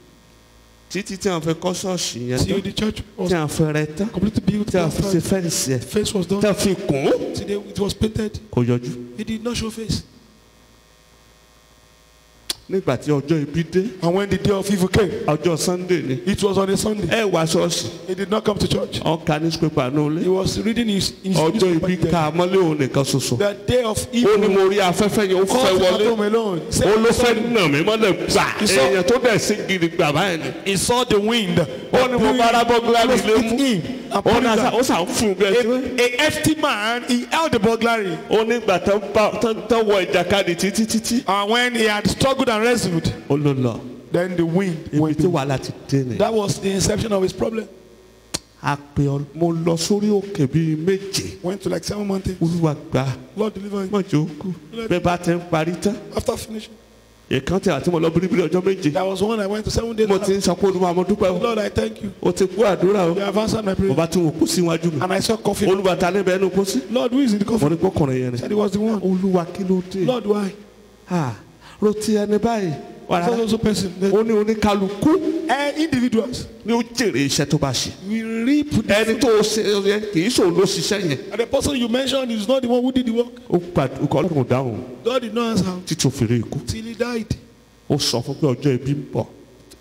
Speaker 1: Títí tí wọ́n fẹ́ kọ́ ṣọ́ọ̀ṣì yẹn
Speaker 2: See,
Speaker 1: tán.
Speaker 2: the church was
Speaker 1: Tí wọ́n fẹ́ rẹ tán.
Speaker 2: completely built.
Speaker 1: Tí wọ́n fi ṣe
Speaker 2: The
Speaker 1: fẹ́ǹsì ẹ̀.
Speaker 2: face was
Speaker 1: Tí
Speaker 2: done.
Speaker 1: wọ́n fi kùn.
Speaker 2: See, it was painted.
Speaker 1: Kò yọjú.
Speaker 2: He did not show face.
Speaker 1: Nígbà tí ọjọ́ ibi dé.
Speaker 2: And when the day of evil came,
Speaker 1: Ọjọ́ Sunday ni.
Speaker 2: it was on a Sunday.
Speaker 1: Ẹ wá ṣọ́ọ̀ṣì.
Speaker 2: He did not come to church.
Speaker 1: Ó ka newspaper náà lé.
Speaker 2: He was reading his
Speaker 1: Ọjọ́
Speaker 2: newspaper
Speaker 1: ibi
Speaker 2: there.
Speaker 1: ká mọ́lé òun nìkan ṣoṣo.
Speaker 2: The day of
Speaker 1: Ó
Speaker 2: evil.
Speaker 1: ní mo rí afẹ́fẹ́ yẹn, ó fẹ́
Speaker 2: Called
Speaker 1: wọlé.
Speaker 2: at home alone. He said,
Speaker 1: Ó ló fẹ́ nà mí mọ́lẹ̀ gbà.
Speaker 2: He saw-
Speaker 1: Èèyàn tó dẹ̀ sí gidi gbà báyìí ni.
Speaker 2: He saw the wind.
Speaker 1: Ó ní mo bá arábọ́ gíláàrí lé mú.
Speaker 2: him. And
Speaker 1: Ó
Speaker 2: put
Speaker 1: ní
Speaker 2: it down.
Speaker 1: ó sàn fún un bẹ́ẹ̀.
Speaker 2: A hefty man, he held the burglary.
Speaker 1: Ó ní ìgbà tán wọ ìjàkadì títí títí.
Speaker 2: And when he had struggled and wrestled,
Speaker 1: Ó ló lọ.
Speaker 2: then the wind
Speaker 1: Ibi
Speaker 2: went
Speaker 1: tí
Speaker 2: in.
Speaker 1: wàhálà ti dé ni.
Speaker 2: That was the inception of his problem.
Speaker 1: Mo lọ sórí òkè bíi méje.
Speaker 2: Went to like 7 mountains.
Speaker 1: Olúwa gbà.
Speaker 2: Lord deliver him.
Speaker 1: Má jẹ́ ó kú. Bẹ́ẹ̀ bá ti ń parí tán.
Speaker 2: After finishing,
Speaker 1: Ìkan tí àti mo lọ bíríbírí ọjọ́ méje.
Speaker 2: there was one I went to 7 days.
Speaker 1: Mo ti ń sọ pé Olúwa mo dúpẹ́ o.
Speaker 2: Lord, I thank you.
Speaker 1: O ti kú àdúrà o.
Speaker 2: You have answered my
Speaker 1: Mo
Speaker 2: prayer.
Speaker 1: bá tún wò kú síwájú mi.
Speaker 2: And I saw coffee.
Speaker 1: Olúwa ta ní bẹ́ẹ̀ ní kó sí.
Speaker 2: Lord, who is in the
Speaker 1: Mo
Speaker 2: coffee?
Speaker 1: ní kókùnrin yẹn ni.
Speaker 2: Said he was the one.
Speaker 1: Olúwa kí ló dé?
Speaker 2: Lord, why?
Speaker 1: Rotí ẹni báyìí
Speaker 2: There's also person.
Speaker 1: ó ní oníkálukú
Speaker 2: Individuals.
Speaker 1: ni ó jèrè iṣẹ́ tó bá ṣe.
Speaker 2: We reap the
Speaker 1: ẹni tó ṣe yẹn kì í ṣòun ló ṣiṣẹ́ yẹn.
Speaker 2: And the person you mentioned is not the one who did the work.
Speaker 1: ó gbàdúrà Ọlọ́run dáhùn
Speaker 2: God did not answer
Speaker 1: títí ó fi rí ikú.
Speaker 2: till he died.
Speaker 1: ó sọ fún pé ọjọ́ ibi ń bọ̀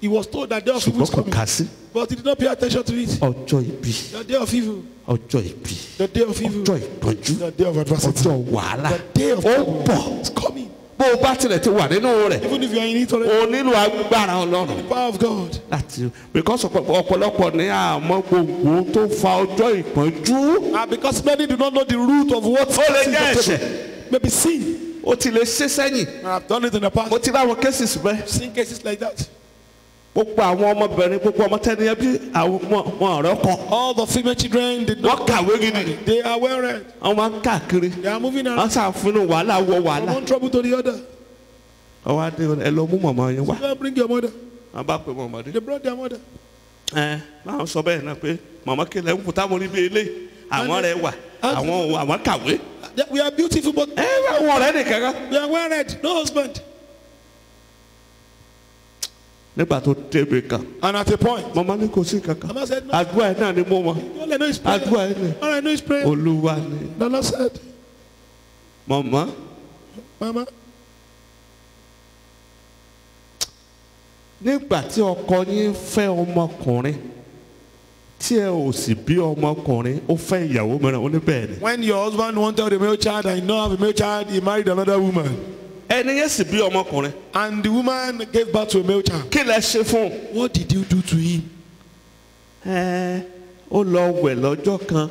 Speaker 2: He was told that day of evil
Speaker 1: ṣùgbọ́n
Speaker 2: is
Speaker 1: kò
Speaker 2: coming.
Speaker 1: kà sí.
Speaker 2: But he did not pay attention to it.
Speaker 1: ọjọ́ ibi
Speaker 2: The day of evil.
Speaker 1: ọjọ́ ibi
Speaker 2: The day of evil.
Speaker 1: ọjọ́ ìpọ́njú
Speaker 2: The day of adversity.
Speaker 1: ọjọ́ wàhálà
Speaker 2: The day of
Speaker 1: ó
Speaker 2: trouble
Speaker 1: bọ̀.
Speaker 2: is coming.
Speaker 1: bó o bá tilẹ̀ ti wà nínú rẹ̀
Speaker 2: Even if you are in it already.
Speaker 1: o nílò agbára Ọlọ́run.
Speaker 2: The power of God.
Speaker 1: láti because ọ̀pọ̀lọpọ̀ ní àmọ́ gbogbo tó fa ọjọ́ ìpọ́njú.
Speaker 2: And because many do not know the root of what
Speaker 1: ó lè
Speaker 2: sin
Speaker 1: jẹ́
Speaker 2: is
Speaker 1: ẹ̀ṣẹ̀.
Speaker 2: maybe sin.
Speaker 1: ó ti lè ṣe sẹ́yìn.
Speaker 2: And I've done it in the past.
Speaker 1: mo ti láwọn cases bẹ́ẹ̀.
Speaker 2: Seen cases like that.
Speaker 1: gbogbo àwọn ọmọbìnrin gbogbo ọmọ tẹ́ni ẹbí àwọn wọn ọ̀rẹ́ kọ.
Speaker 2: All the female children did
Speaker 1: wọ́n
Speaker 2: not.
Speaker 1: kàwé gidi.
Speaker 2: They are well read.
Speaker 1: wọ́n máa ń káàkiri.
Speaker 2: They are moving
Speaker 1: wọ́n
Speaker 2: around
Speaker 1: ṣàfihàn wàhálà wọ
Speaker 2: from
Speaker 1: wàhálà.
Speaker 2: one trouble to the other.
Speaker 1: ọwọ́ adé ẹ lọ mú mọ̀mọ́ yẹn wá.
Speaker 2: Go and bring your mother.
Speaker 1: wọ́n bá pe mọ̀mọ́ dé.
Speaker 2: They brought their mother.
Speaker 1: máa ń sọ bẹ́ẹ̀ náà pé mọ̀mọ́ kẹlẹ̀ ń kúta mo rí bí eléyìí. àwọn rẹ̀ wà àwọn kàwé.
Speaker 2: We are beautiful, but
Speaker 1: àwọn ọ̀rẹ́ nìkan kan.
Speaker 2: we are well read. No husband.
Speaker 1: nígbà tó débi kan.
Speaker 2: And at a point,
Speaker 1: mọ̀mọ́ ní kò sí kankan.
Speaker 2: Mama said, no.
Speaker 1: àdúrà ẹ̀ náà ni mo mọ̀.
Speaker 2: All I know is prayer.
Speaker 1: àdúrà ẹ̀ náà.
Speaker 2: All I know is prayer.
Speaker 1: Olúwa ni.
Speaker 2: The Lord said,
Speaker 1: mọ̀mọ́.
Speaker 2: Mama,
Speaker 1: nígbà tí ọkọ yín fẹ́ ọmọkùnrin tí ẹ ò sì bí ọmọkùnrin ó fẹ́ ìyàwó mìíràn ó ní bẹ́ẹ̀ ni.
Speaker 2: when your husband wanted a male child and you don't have a male child, he married another woman.
Speaker 1: ẹni yẹn sì bí ọmọkùnrin.
Speaker 2: And the woman gave birth to a male child.
Speaker 1: kí lẹ ṣe fún un.
Speaker 2: What did you do to him?
Speaker 1: ó lọ wẹ̀ lọ́jọ́ kan.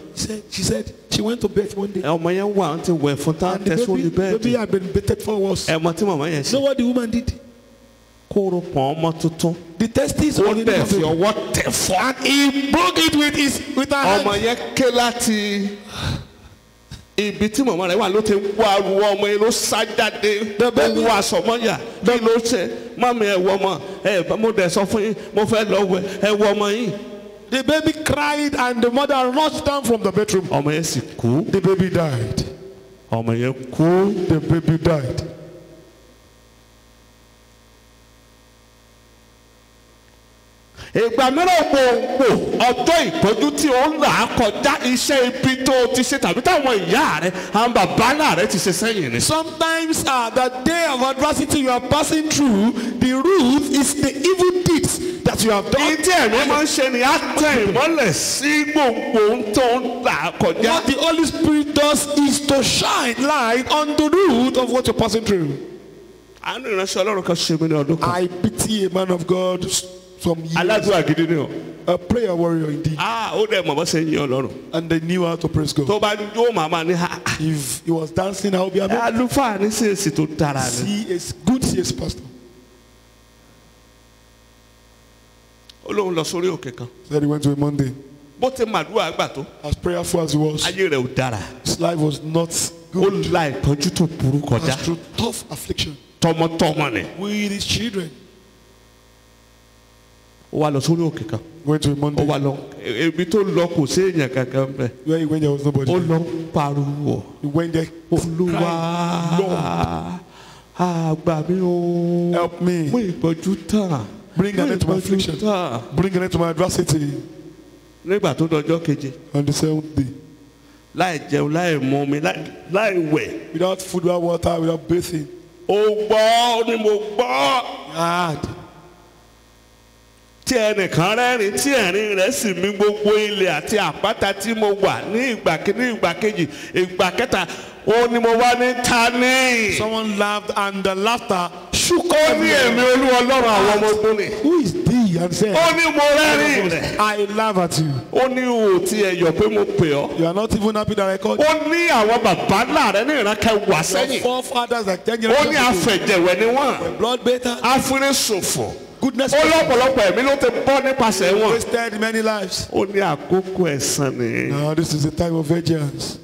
Speaker 2: She said she went to bed one day.
Speaker 1: ọmọ yẹn wà á ti wẹ̀ fún tá
Speaker 2: And the
Speaker 1: tẹ sórí
Speaker 2: baby
Speaker 1: bẹ́ẹ̀dì.
Speaker 2: had been bathed for was.
Speaker 1: ẹ̀mọ tí màmá yẹn
Speaker 2: You know
Speaker 1: ṣe.
Speaker 2: what the woman did?
Speaker 1: kóró pọ̀n ọmọ tuntun.
Speaker 2: The testes
Speaker 1: ó
Speaker 2: of the
Speaker 1: dẹ̀ fi
Speaker 2: baby.
Speaker 1: ọwọ́ tẹ̀ fọ́.
Speaker 2: And he broke it with her
Speaker 1: ọmọ
Speaker 2: hand.
Speaker 1: yẹn ké láti ibi tí màmá rẹ̀ wà ló ti wá ruọ ọmọ yẹn ló sá jáde. ó wọ aṣọ mọ́yà kí ló ṣe mọ́mí ẹ̀ wọ ọmọ mo dẹ̀ sọ fún yín mo fẹ́ lọ wẹ̀ ẹ̀ wọ ọmọ yín.
Speaker 2: The baby cried and the mother rushed down from the bedroom.
Speaker 1: ọmọ yẹn sì kú.
Speaker 2: The baby died.
Speaker 1: ọmọ yẹn kú.
Speaker 2: The baby died.
Speaker 1: ìgbà mìíràn gbòǹgbò ọjọ́ ìpọ́njú tí ó ń là á kọjá iṣẹ́ ibi tó o ti ṣe tàbí táwọn ìyá rẹ àwọn bàbá ńlá rẹ ti ṣe sẹ́yìn ni.
Speaker 2: Sometimes the day of adversity you are passing through, the root is the evil deeds that you have done.
Speaker 1: èyí tí ẹ̀mí máa ń ṣe ni á tẹ ìmọ́lẹ̀ sí gbòǹgbò tó ń là á kọjá.
Speaker 2: What the Holy Spirit does is to shine light on the root of what you're passing through.
Speaker 1: àánú ìránṣẹ́ Ọlọ́run kan ṣe mí ní ọdún kan.
Speaker 2: I pity a man of God some years.
Speaker 1: aládùúgbò gidi ni o.
Speaker 2: A prayer warrior indeed.
Speaker 1: ó dẹ̀ mọ̀ bọ́ ṣe ń yin Ọlọ́run.
Speaker 2: And they knew how to praise God.
Speaker 1: tó bá jó màmá ní ha.
Speaker 2: If he was dancing, I would be amazed.
Speaker 1: àlùfáà ní sèèsì tó dára ni.
Speaker 2: He is good, he is pastor.
Speaker 1: ó lóun lọ sórí òkè kan.
Speaker 2: Said he went to a Monday.
Speaker 1: bó ti màdúrà àgbà tó.
Speaker 2: As prayerful as he was,
Speaker 1: ayé rẹ̀ ò dára.
Speaker 2: his life was not
Speaker 1: ó
Speaker 2: good.
Speaker 1: la ìpọ́njú tó burú kọjá.
Speaker 2: Passed through tough affliction
Speaker 1: tọmọtọmọ ni.
Speaker 2: with his children.
Speaker 1: ó wá lọ sórí òkè kan.
Speaker 2: Went to a
Speaker 1: ó
Speaker 2: Monday
Speaker 1: wá lọ ibi tó lọ kò sí èèyàn kankan bẹ́ẹ̀.
Speaker 2: where he went, there was nobody.
Speaker 1: ó lọ pariwo.
Speaker 2: He went there,
Speaker 1: Olúwa
Speaker 2: Lord,
Speaker 1: àgbà mi o.
Speaker 2: help me.
Speaker 1: mú ìpọ́njú tán.
Speaker 2: Bring an end to my affliction.
Speaker 1: tán.
Speaker 2: Bring an end to my adversity.
Speaker 1: nígbà tó dọjọ́ keje
Speaker 2: On the seventh day,
Speaker 1: láì jẹun láì mu omi láì wẹ̀.
Speaker 2: without food, without water, without bathing.
Speaker 1: ó gbọ́ ó ní mo gbọ́.
Speaker 2: God,
Speaker 1: tí ẹnìkan rẹ́rìn tí ẹ̀rín rẹ̀ sì mì gbogbo ilẹ̀ àti àpáta tí mo wà ní ìgbà kíní ìgbà kejì ìgbà kẹta ó ní mo wá ní ta ní.
Speaker 2: someone laughed and the laughter shook
Speaker 1: ó ní èmi Olúwa Ọlọ́run àwọn ọmọ ogun ni.
Speaker 2: Who is thee? And said,
Speaker 1: ó ní mo rẹ́rìn rẹ̀.
Speaker 2: I laugh at you.
Speaker 1: ó ní o ti ẹ̀yọ̀ pé mo pè ọ́.
Speaker 2: You are not even happy that I called you.
Speaker 1: ó ní àwọn bàbá ńlá rẹ̀ ní ìránkẹ́ wà
Speaker 2: Your
Speaker 1: sẹ́yìn.
Speaker 2: forefathers like 10
Speaker 1: ó
Speaker 2: generations
Speaker 1: ní
Speaker 2: ago,
Speaker 1: afẹ̀jẹ̀wẹ̀ ni wọ́n.
Speaker 2: blood bathers,
Speaker 1: afúnisòfò.
Speaker 2: goodness,
Speaker 1: ó lọ́pọ̀lọpọ̀ ẹ̀mí ló ti bọ́ nípasẹ̀ wọn.
Speaker 2: wasted many lives.
Speaker 1: ó ní àkókò ẹ̀san ni.
Speaker 2: Now this is the time of vengeance.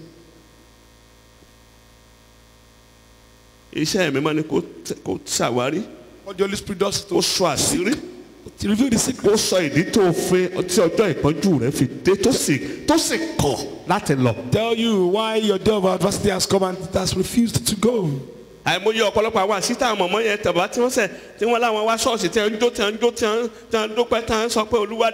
Speaker 1: iṣẹ́ ẹ̀mí máa ní kó ṣàwárí.
Speaker 2: What the Holy Spirit does
Speaker 1: ó
Speaker 2: to
Speaker 1: sọ àṣírí.
Speaker 2: reveal the secret.
Speaker 1: ó sọ ìdí tó fi tí ọjọ́ ìpọ́njú rẹ̀ fi dé tó sì kọ̀ láti lọ.
Speaker 2: Tell you why your day of adversity has come and it has refused to go.
Speaker 1: àìmọye ọ̀pọ̀lọpọ̀ àwọn àṣìta àmọ̀mọ́ yẹn tàbá tí wọ́n tí wọ́n láwọn wá ṣọ́ọ̀ṣì tí wọ́n ń jó tí wọ́n ń jó tí wọ́n ń dúpẹ́ tí wọ́n ń sọ pé olúwa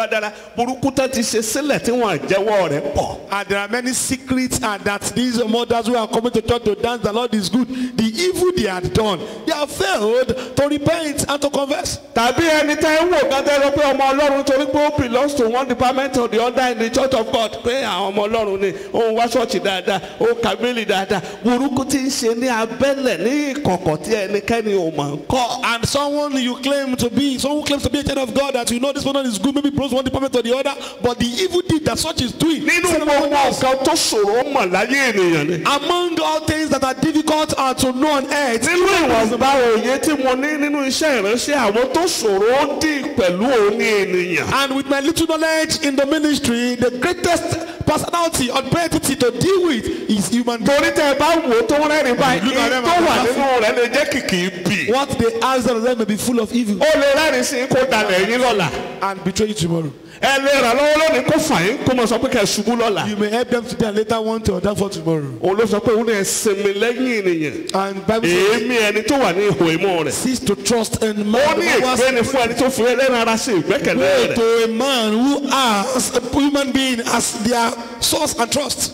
Speaker 1: dára burúkú tán ti ṣe sílẹ̀ tí wọ́n jẹ́wọ́ rẹ̀ pọ̀.
Speaker 2: And there are many secrets, and that these mothers who are coming to church to dance, the Lord is good. The evil they had done, they have failed to repent and to confess.
Speaker 1: Tàbí ẹni tẹ́ ń wò gádẹ́ lọ pé ọmọ Ọlọ́run torí pé ó belongs to one department or the other in the church of God, pé àwọn ọmọ Ọlọ́run ni òun wá ṣọ́ọ̀ṣì dáadáa ó kàgbélì dáadáa burúkú tí ń ṣe ní abẹ́lẹ̀ ní ìkọ̀kọ̀ tí ẹnikẹ́ni ò mọ̀ ń kọ́.
Speaker 2: And someone who claims to be a child of God, that you know this person is good, maybe belongs one department or the other, but the evil deed that such is doing.
Speaker 1: Nínú gbogbo nǹkan tó ṣòro mọ̀ láyé ènìyàn ni.
Speaker 2: Among all things that are difficult to know on earth.
Speaker 1: Nínú ìwọ̀nba òye tí mo ní nínú iṣẹ́ ìránṣẹ́ àwọn tó ṣòro ó dì pẹ̀lú òun ní ènìyàn.
Speaker 2: And with my little knowledge in the ministry, the greatest personality or entity to deal with is human being.
Speaker 1: Torí tẹ́ ẹ bá wò ó tó rẹ́rìn báyìí tó wà nínú rẹ̀ lè jẹ́ kìkì bì.
Speaker 2: What they ask them may be full of evil.
Speaker 1: Ó lè rẹ́rìn sí kó dalẹ̀ yín lọ́la.
Speaker 2: And betray you tomorrow.
Speaker 1: Ẹ lè ràn lọ́wọ́ lónìí kó fà yín kó mọ̀ sọ pé kẹ́ ẹ ṣubú lọ́la.
Speaker 2: You may help them today and later want to down for tomorrow.
Speaker 1: Òun ló sọ pé òun ní ẹsẹ̀mi lẹ́yìn ènìyàn.
Speaker 2: And Bible says,
Speaker 1: èémí ẹni tó wà ní ihò imú rẹ̀.
Speaker 2: cease to trust in man.
Speaker 1: Ó ní ègbé ni fún ẹni tó fi ẹlẹ́ran ara sí ìgbẹ́kẹ̀lé rẹ̀.
Speaker 2: To a man who has a human being as their source and trust.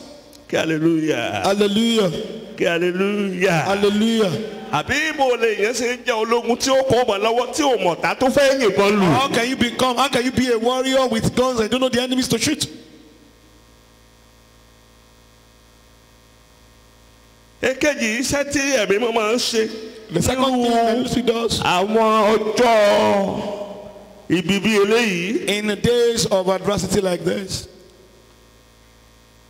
Speaker 1: Kí hallelujah.
Speaker 2: Hallelujah.
Speaker 1: Kí hallelujah.
Speaker 2: Hallelujah.
Speaker 1: Àbí ibo lè yẹn ṣe ń jẹ́ ológun tí ó kọ́ ọmọ lọ́wọ́ tí ò mọ̀ta tó fẹ́ yìnbọn lù.
Speaker 2: How can you be a warrior with guns and don't know the enemies to shoot?
Speaker 1: Èkejì iṣẹ́ tí ẹ̀mí mọ́ máa ń ṣe.
Speaker 2: The second thing the ministry does.
Speaker 1: Àwọn ọjọ́ ibi bí eléyìí.
Speaker 2: In the days of adversity like this.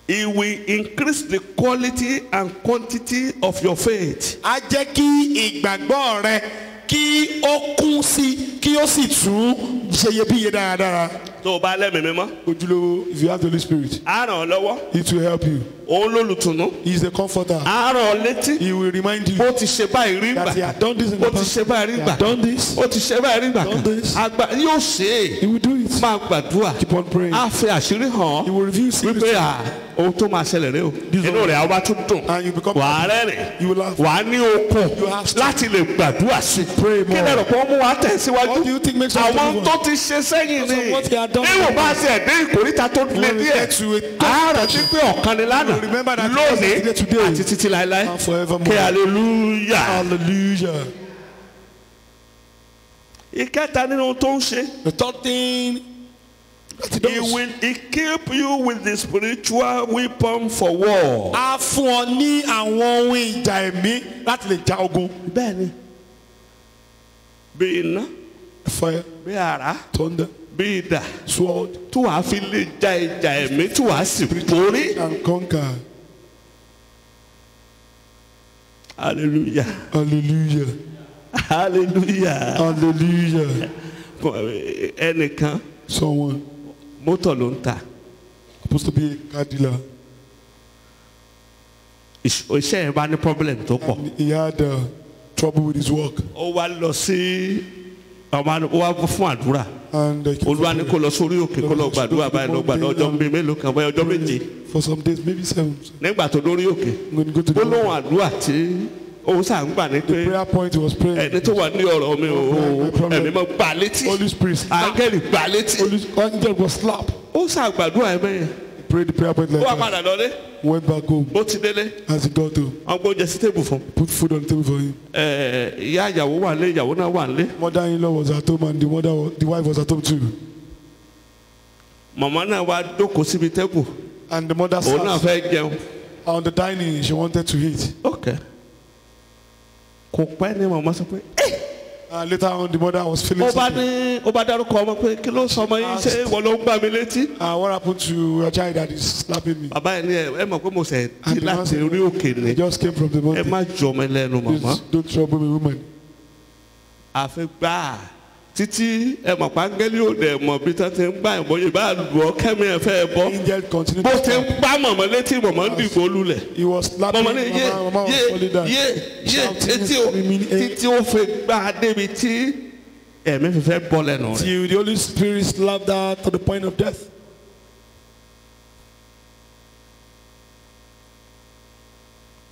Speaker 1: It will increase the quality and quantity of your faith.
Speaker 2: Á jẹ́ kí ìgbàgbọ́ rẹ kí ó kún sí kí ó sì tún ṣe iyebíye dáradára.
Speaker 1: Tó o bá lẹ́mìí mímọ́.
Speaker 2: Ojúlówó, if you have the Holy Spirit.
Speaker 1: Á ràn ọ́ lọ́wọ́.
Speaker 2: It will help you.
Speaker 1: Òun lólùtùnú.
Speaker 2: He is the comforter.
Speaker 1: Á ràn ọ́ létí.
Speaker 2: He will remind you
Speaker 1: Bó ti ṣe báyìí rí gbà.
Speaker 2: that he had done this in the
Speaker 1: Ó ti
Speaker 2: past.
Speaker 1: ṣe báyìí rí
Speaker 2: He
Speaker 1: gbà.
Speaker 2: had done this.
Speaker 1: Ó ti ṣe báyìí rí gbà.
Speaker 2: Done this.
Speaker 1: Àgbà yóò ṣe é.
Speaker 2: He will do it.
Speaker 1: Máa gbàdúrà.
Speaker 2: Keep on praying.
Speaker 1: Á fi àṣírí hàn.
Speaker 2: He will reveal
Speaker 1: Wípé
Speaker 2: secrets.
Speaker 1: ohun tó máa ṣẹlẹ̀ rẹ o. Inú rẹ̀ á wá tún dùn.
Speaker 2: And you become
Speaker 1: Wà á rẹ́rìn.
Speaker 2: You will laugh.
Speaker 1: Wà á ní okun
Speaker 2: You have strength.
Speaker 1: láti lè gbàdúrà sí.
Speaker 2: Pray
Speaker 1: Kí
Speaker 2: more.
Speaker 1: lẹ́rọ̀ pé wọ́n mú wa tẹ̀síwájú.
Speaker 2: What do you think makes us to
Speaker 1: Àwọn
Speaker 2: move
Speaker 1: tó
Speaker 2: on?
Speaker 1: ti ṣe sẹ́yìn
Speaker 2: Because of
Speaker 1: ni.
Speaker 2: what he had done.
Speaker 1: Níwọ̀n bá ti ẹ̀ dé ìkórìtà tó lé
Speaker 2: When we
Speaker 1: díẹ̀.
Speaker 2: get to it,
Speaker 1: Á rántí pé ọ̀kan ni lánàá.
Speaker 2: remember that
Speaker 1: Lónìí
Speaker 2: today
Speaker 1: àti títí láéláé.
Speaker 2: and forevermore.
Speaker 1: Kí hallelujah.
Speaker 2: Hallelujah.
Speaker 1: Ìkẹta nínú tó ń ṣe.
Speaker 2: The third thing that he does.
Speaker 1: He equip you with the spiritual weapon for war.
Speaker 2: Á fún ọ ní àwọn ohun ìjà ẹ̀mí láti lè ja ogun.
Speaker 1: Bẹ́ẹ̀ni. Bí iná,
Speaker 2: Fire,
Speaker 1: bí àrá,
Speaker 2: thunder,
Speaker 1: bí idà.
Speaker 2: sword,
Speaker 1: Tí wàá fi lè ja ìjà ẹ̀mí tí wàá sì borí.
Speaker 2: and conquer.
Speaker 1: Hallelujah.
Speaker 2: Hallelujah.
Speaker 1: Hallelujah.
Speaker 2: Hallelujah.
Speaker 1: Ẹnìkan
Speaker 2: Someone
Speaker 1: mọ́tò ló ń ta.
Speaker 2: supposed to be a car dealer.
Speaker 1: Iṣẹ́ yẹn bá ní problem tó pọ̀.
Speaker 2: He had trouble with his work.
Speaker 1: Ó wá lọ sí ọmọ ó wá fún àdúrà.
Speaker 2: And
Speaker 1: Olúwa ní kó lọ sórí òkè kó lọ gbàdúrà báyìí lọ gbàdúrà ọjọ́ bíi mélòó kan báyìí ọjọ́ méje.
Speaker 2: for some days, maybe 7.
Speaker 1: Nígbà tó dórí òkè.
Speaker 2: I'm going to go to the
Speaker 1: Gbólóhùn àdúrà tí òun sà ń gbà ní pé
Speaker 2: prayer point. He was praying.
Speaker 1: ẹni tó wà ní ọ̀rọ̀ mi ò ẹ̀mí mọ́ gbà létí.
Speaker 2: Holy Spirit.
Speaker 1: Áńgẹ́lì gbà létí.
Speaker 2: Angel was slapped.
Speaker 1: Ó sà gbàdúrà ẹ̀ bẹ́yẹn.
Speaker 2: He prayed the prayer point like
Speaker 1: Ó wá
Speaker 2: that.
Speaker 1: padà lọlé.
Speaker 2: Went back home.
Speaker 1: Bó ti délé.
Speaker 2: As he got home,
Speaker 1: Wọ́n gbóúnjẹ sí tébù fún.
Speaker 2: put food on the table for him.
Speaker 1: Ìyá ìyàwó wà lé ìyàwó náà wà lé.
Speaker 2: Mother-in-law was at home and the wife was at home too.
Speaker 1: Màmá náà wá jókòó síbi tébù.
Speaker 2: And the mother
Speaker 1: Òun náà
Speaker 2: sat
Speaker 1: fẹ́ jẹun.
Speaker 2: on the dining. She wanted to eat.
Speaker 1: Ok. Kò pẹ́ ní màmá sọ pé
Speaker 2: And later on, the mother was feeling
Speaker 1: ó bá
Speaker 2: something.
Speaker 1: ní ó bá dárúkọ ọmọ pé kí ló sọ ọmọ yín ṣé ìwọ ló ń gbà mí létí.
Speaker 2: What happened to a child that is slapping me?
Speaker 1: Bàbá yẹn ní ẹ mọ̀ pé mo sẹ̀
Speaker 2: And
Speaker 1: dí
Speaker 2: the man
Speaker 1: láti
Speaker 2: said,
Speaker 1: orí òkè
Speaker 2: He
Speaker 1: ni.
Speaker 2: just came from the
Speaker 1: Ẹ
Speaker 2: mountain.
Speaker 1: má jọ ọmọ ẹlẹ́nu màmá.
Speaker 2: Please don't trouble me, woman.
Speaker 1: Àfi gbà títí ẹ mọ̀ pángẹ́lì òde mọ̀ bí tá ti ń gbà ẹ̀ bọ́yé bá lù ọ́ kẹ́mi ẹ̀ fẹ́ bọ́.
Speaker 2: Angel continued
Speaker 1: Bó
Speaker 2: to
Speaker 1: ti ń
Speaker 2: slap.
Speaker 1: gbá mọ̀mọ́ létí mọ̀mọ́ ń dìgbò lulẹ̀.
Speaker 2: He was slapping.
Speaker 1: Mọ̀mọ́ ní yé
Speaker 2: Mama was falling down.
Speaker 1: yé
Speaker 2: Shouting,
Speaker 1: etí o
Speaker 2: screaming,
Speaker 1: títí ó fi gbá débi tí ẹ̀mí fi fẹ́ bọ́ lẹ́nu rẹ̀.
Speaker 2: Till the Holy Spirit slapped her to the point of death.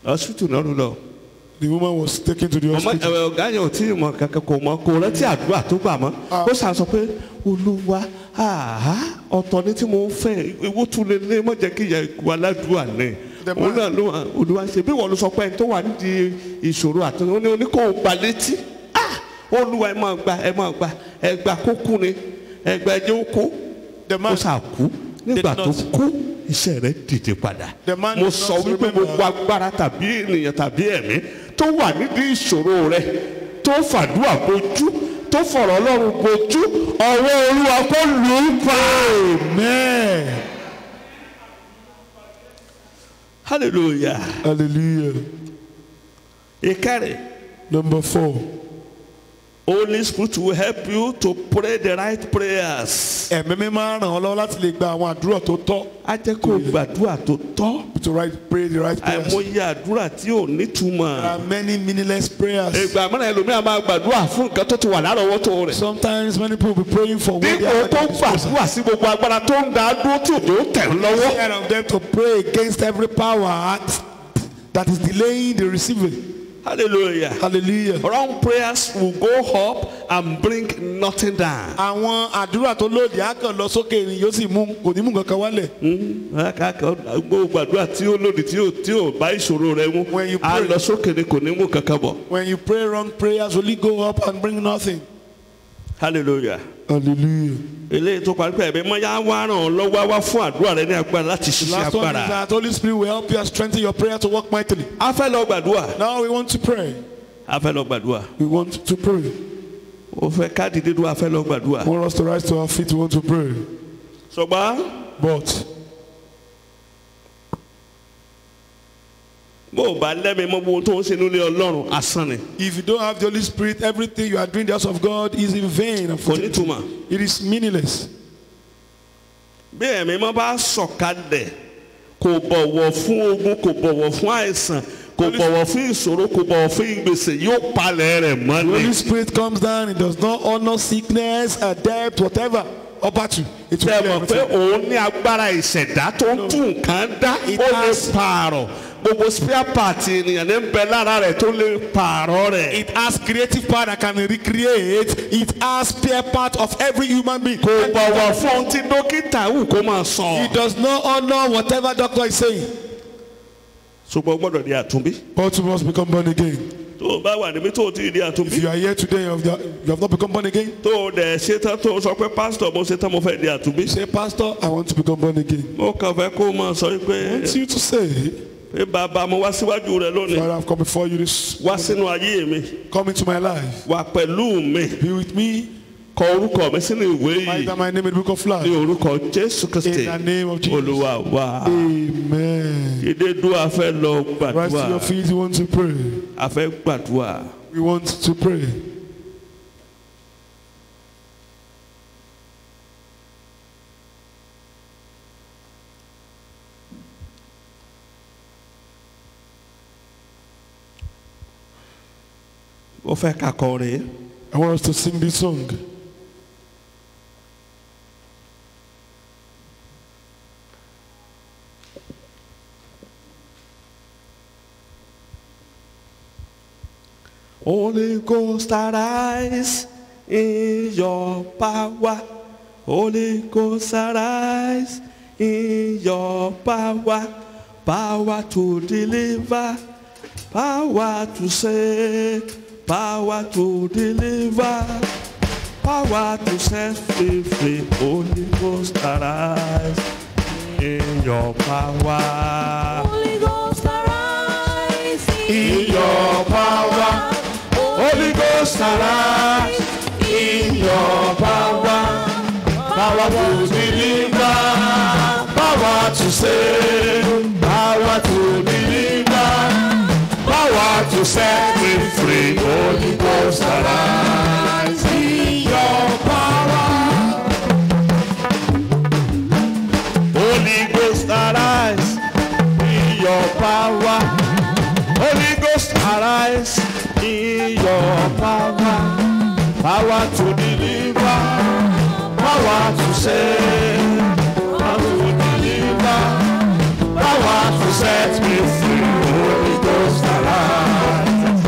Speaker 1: Hospital náà ló lọ.
Speaker 2: The woman was taken to the
Speaker 1: ọmọ
Speaker 2: hospital.
Speaker 1: ọ̀gá yẹn ò tí ì mọ kankan kò mọ kò rántí àdúrà tó gbà mọ́ ó sàn sọ pé olúwa ọ̀tọ̀ ni tí mo ń fẹ́ ewu tún lè lé mọ́ jẹ́ kí ìyá ìkú aládùúgbò ní òun náà ló wà olúwa ṣe bí wọ́n ló sọ pé ẹni tó wà nídìí ìṣòro àti oníkó gbà létí olúwa ẹ máa gba ẹ gbà kó kú ni ẹ gbà ẹ jẹ́ ó kú ó sà kú nígbà tó kú iṣẹ́ rẹ̀ dìde padà mo sọ wípé gbogbo agbára tàbí ènìyàn tàbí ẹ̀mí tó wà nídìí ìṣòro rẹ̀ tó fàdúrà bojú tó fọ̀rọ̀ ọlọ́run bojú ọwọ́ olúwa kó lù ú pa.
Speaker 2: Amen.
Speaker 1: Hallelujah.
Speaker 2: Hallelujah.
Speaker 1: Ìkẹrìn.
Speaker 2: Number 4.
Speaker 1: Holy Spirit will help you to pray the right prayers.
Speaker 2: Ẹ̀mí mi máa ràn ọ́ lọ́wọ́ láti lè gba àwọn àdúrà tó tọ́.
Speaker 1: Á jẹ́ kó gbàdúrà tó tọ́.
Speaker 2: To pray the right prayers.
Speaker 1: Àìmọye àdúrà tí ò nítumọ̀.
Speaker 2: There are many meaningless prayers.
Speaker 1: Ìgbà mìíràn ẹlòmíràn máa gbàdúrà fún nǹkan tó ti wà lárọ̀ọ́wọ́tó rẹ̀.
Speaker 2: Sometimes many people be praying for what they
Speaker 1: dípò
Speaker 2: have
Speaker 1: tó
Speaker 2: at their disposal.
Speaker 1: gbàdúrà sí gbogbo agbára tó ń da dúró tí òjò tẹ̀ ń lọ́wọ́.
Speaker 2: Instead of them to pray against every power that is delaying the receiving.
Speaker 1: Hallelujah.
Speaker 2: Hallelujah.
Speaker 1: Wrong prayers will go up and bring nothing down.
Speaker 2: Àwọn àdúrà tó lòdì á kàn lọ sókè ni yóò sì mú kò ní mú kankan wálẹ̀.
Speaker 1: Gbogbo àdúrà tí ó lòdì tí ò bá ìṣòro rẹ mú á lọ sókè ni kò ní mú kankan bọ̀.
Speaker 2: When you pray wrong prayers, will it go up and bring nothing?
Speaker 1: Hallelujah.
Speaker 2: Hallelujah.
Speaker 1: Eléyìí tó parí pé ẹ̀mí mọ́ yá wá ràn ọ́ lọ́wọ́ wá fún àdúrà rẹ ní agbára láti
Speaker 2: The
Speaker 1: ṣiṣẹ́
Speaker 2: last one is
Speaker 1: agbára.
Speaker 2: that Holy Spirit will help you and strengthen your prayer to work mightily.
Speaker 1: A fẹ́ lọ gbàdúrà.
Speaker 2: Now we want to pray.
Speaker 1: A fẹ́ lọ gbàdúrà.
Speaker 2: We want to pray.
Speaker 1: O fẹ́ káàdì dídú a fẹ́ lọ gbàdúrà.
Speaker 2: We want us to rise to our feet. We want to pray.
Speaker 1: Ṣùgbọ́n
Speaker 2: But
Speaker 1: bó o bá lẹ́mìí mọ́ ohun tó ń ṣe nílé Ọlọ́run asán ni.
Speaker 2: if you don't have the Holy Spirit, everything you are doing in the house of God is in vain. And
Speaker 1: Kò ní túmọ̀.
Speaker 2: it is meaningless.
Speaker 1: Bí ẹ̀mí mọ́ bá sọ̀kalẹ̀ kò bọ̀wọ̀ fún ogun kò bọ̀wọ̀ fún àìsàn kò bọ̀wọ̀ fún ìṣòro kò bọ̀wọ̀ fún ìgbésẹ̀ yóò palẹ̀ rẹ̀ mọ́
Speaker 2: The
Speaker 1: ni.
Speaker 2: Holy Spirit comes down. It does not honor sickness, a debt, whatever. Or battle. It will
Speaker 1: Ṣé
Speaker 2: clear
Speaker 1: mọ̀ pé
Speaker 2: everything.
Speaker 1: òun ní agbára ìṣẹ̀dá tó ń tún nǹkan dá ó lè pààrọ̀ gbogbo spare part ènìyàn ní ń bẹ lára rẹ̀ tó lè pààrọ̀ rẹ̀.
Speaker 2: It has creative power that can recreate. It has spare part of every human being.
Speaker 1: Kò bọ̀wọ̀ fún ohun tí dókítà wù kó máa sọ.
Speaker 2: It does not honor whatever doctor is saying.
Speaker 1: Ṣùgbọ́n o gbọ́dọ̀ di àtúnbí.
Speaker 2: But you must become born again.
Speaker 1: Tó o bá wà níbi tó o ti di
Speaker 2: If
Speaker 1: àtúnbí.
Speaker 2: you are here today, you have not become born again.
Speaker 1: Tó o dẹ̀ ṣetán tó o sọ pé pásítọ̀ mo ṣetán mo fẹ́ di àtúnbí.
Speaker 2: Say, Pastor, I want to become born again.
Speaker 1: Mo kàn fẹ́ kó o máa sọ
Speaker 2: I
Speaker 1: pé
Speaker 2: want you to say,
Speaker 1: pé bàbá mo wá síwájú rẹ lónìí.
Speaker 2: Father, I've come before you this.
Speaker 1: Wá sínú ayé mi.
Speaker 2: Come into my life.
Speaker 1: Wà pẹ̀lú mi.
Speaker 2: Be with me.
Speaker 1: Kọ orúkọ mi sínú ìwé
Speaker 2: Write
Speaker 1: yìí.
Speaker 2: down my name in the book of life.
Speaker 1: Ní orúkọ Jésù Kristi.
Speaker 2: In the name of Jesus.
Speaker 1: Olúwa wa.
Speaker 2: Amen.
Speaker 1: Ìdédú a fẹ́ lọ
Speaker 2: Rise to your
Speaker 1: gbàdúrà.
Speaker 2: feet. You want to pray.
Speaker 1: A fẹ́ gbàdúrà.
Speaker 2: We want to pray.
Speaker 1: Mo fẹ́ ká kọrin.
Speaker 2: I want us to sing this song.
Speaker 1: Holy Ghost arise in your power. Holy Ghost arise in your power. Power to deliver. Power to save. Power to deliver. Power to set free. Holy Ghost arise in your power.
Speaker 3: Holy Ghost arise
Speaker 1: In your power. Holy Ghost arise in your power. Power to deliver. Power to save. Power to deliver. Power to set me free. Holy Ghost arise in your power. Holy Ghost arise in your power. Holy Ghost arise in your power. Power to deliver. Power to save. Power to deliver. Power to set me free. Holy Ghost arise.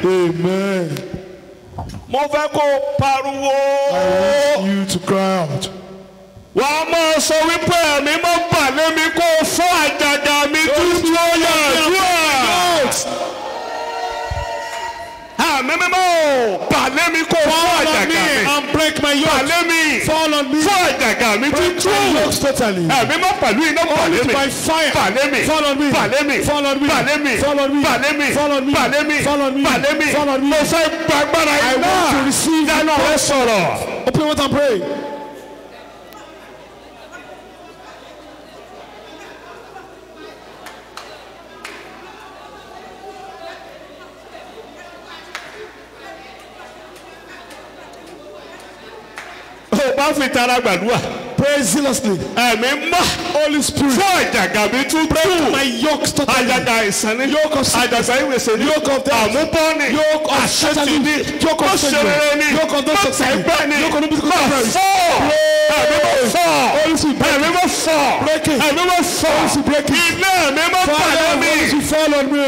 Speaker 2: Amen.
Speaker 1: mo fẹ́ kó o pariwo.
Speaker 2: I want you to cry out.
Speaker 1: wà á máa sọ wípé ẹ̀mí mọ́ bà lémi kó o fọ́ àjàgà mi tútù ó yẹ àdúrà. ẹ̀mí mímọ́ bà lémi kó o fọ́
Speaker 2: Fall on
Speaker 1: àjàgà
Speaker 2: me
Speaker 1: mi.
Speaker 2: and break my
Speaker 1: bà
Speaker 2: yoke.
Speaker 1: lémi
Speaker 2: Fall on me.
Speaker 1: fọ́ àjàgà mi
Speaker 2: Break
Speaker 1: tútù.
Speaker 2: my yoke totally.
Speaker 1: ẹ̀mí mọ́ pẹ̀lú iná bà
Speaker 2: Fall
Speaker 1: lémi.
Speaker 2: into my fire.
Speaker 1: bà lémi.
Speaker 2: Fall on me.
Speaker 1: bà lémi.
Speaker 2: Fall on me.
Speaker 1: bà lémi.
Speaker 2: Fall on me.
Speaker 1: bà lémi.
Speaker 2: Fall on me.
Speaker 1: bà lémi.
Speaker 2: Fall on me.
Speaker 1: bà lémi.
Speaker 2: Fall on me.
Speaker 1: mo fẹ́ gbàgbára
Speaker 2: I
Speaker 1: iná.
Speaker 2: want to receive
Speaker 1: dáná rẹ sọ̀rọ̀.
Speaker 2: Open your mouth and pray.
Speaker 1: o bá fi tara gbàdúrà.
Speaker 2: Pray zealously.
Speaker 1: ẹ̀mí mọ́.
Speaker 2: Holy Spirit.
Speaker 1: fọ́ àjàgà mi tútù.
Speaker 2: My yoke totally.
Speaker 1: àjàgà ìsàn ni.
Speaker 2: Yoke of sin.
Speaker 1: àjàgà ìwèsè ni.
Speaker 2: Yoke of death.
Speaker 1: àmúbọ́ni.
Speaker 2: Yoke of
Speaker 1: àṣetì
Speaker 2: Satan.
Speaker 1: ni.
Speaker 2: Yoke of
Speaker 1: ṣerere
Speaker 2: Satan.
Speaker 1: ni.
Speaker 2: Yoke of not succeeding.
Speaker 1: ẹgbẹ́ ni.
Speaker 2: Yoke of not becoming
Speaker 1: Má
Speaker 2: prosperous.
Speaker 1: fọ́. ẹ̀mí mọ́ fọ́.
Speaker 2: Holy Spirit.
Speaker 1: ẹ̀mí mọ́ fọ́.
Speaker 2: Break it.
Speaker 1: ẹ̀mí mọ́ fọ́.
Speaker 2: Holy Spirit, break it.
Speaker 1: ilé ẹ̀mí mọ́
Speaker 2: Father,
Speaker 1: pàdé
Speaker 2: I
Speaker 1: mi.
Speaker 2: want you to fall on me.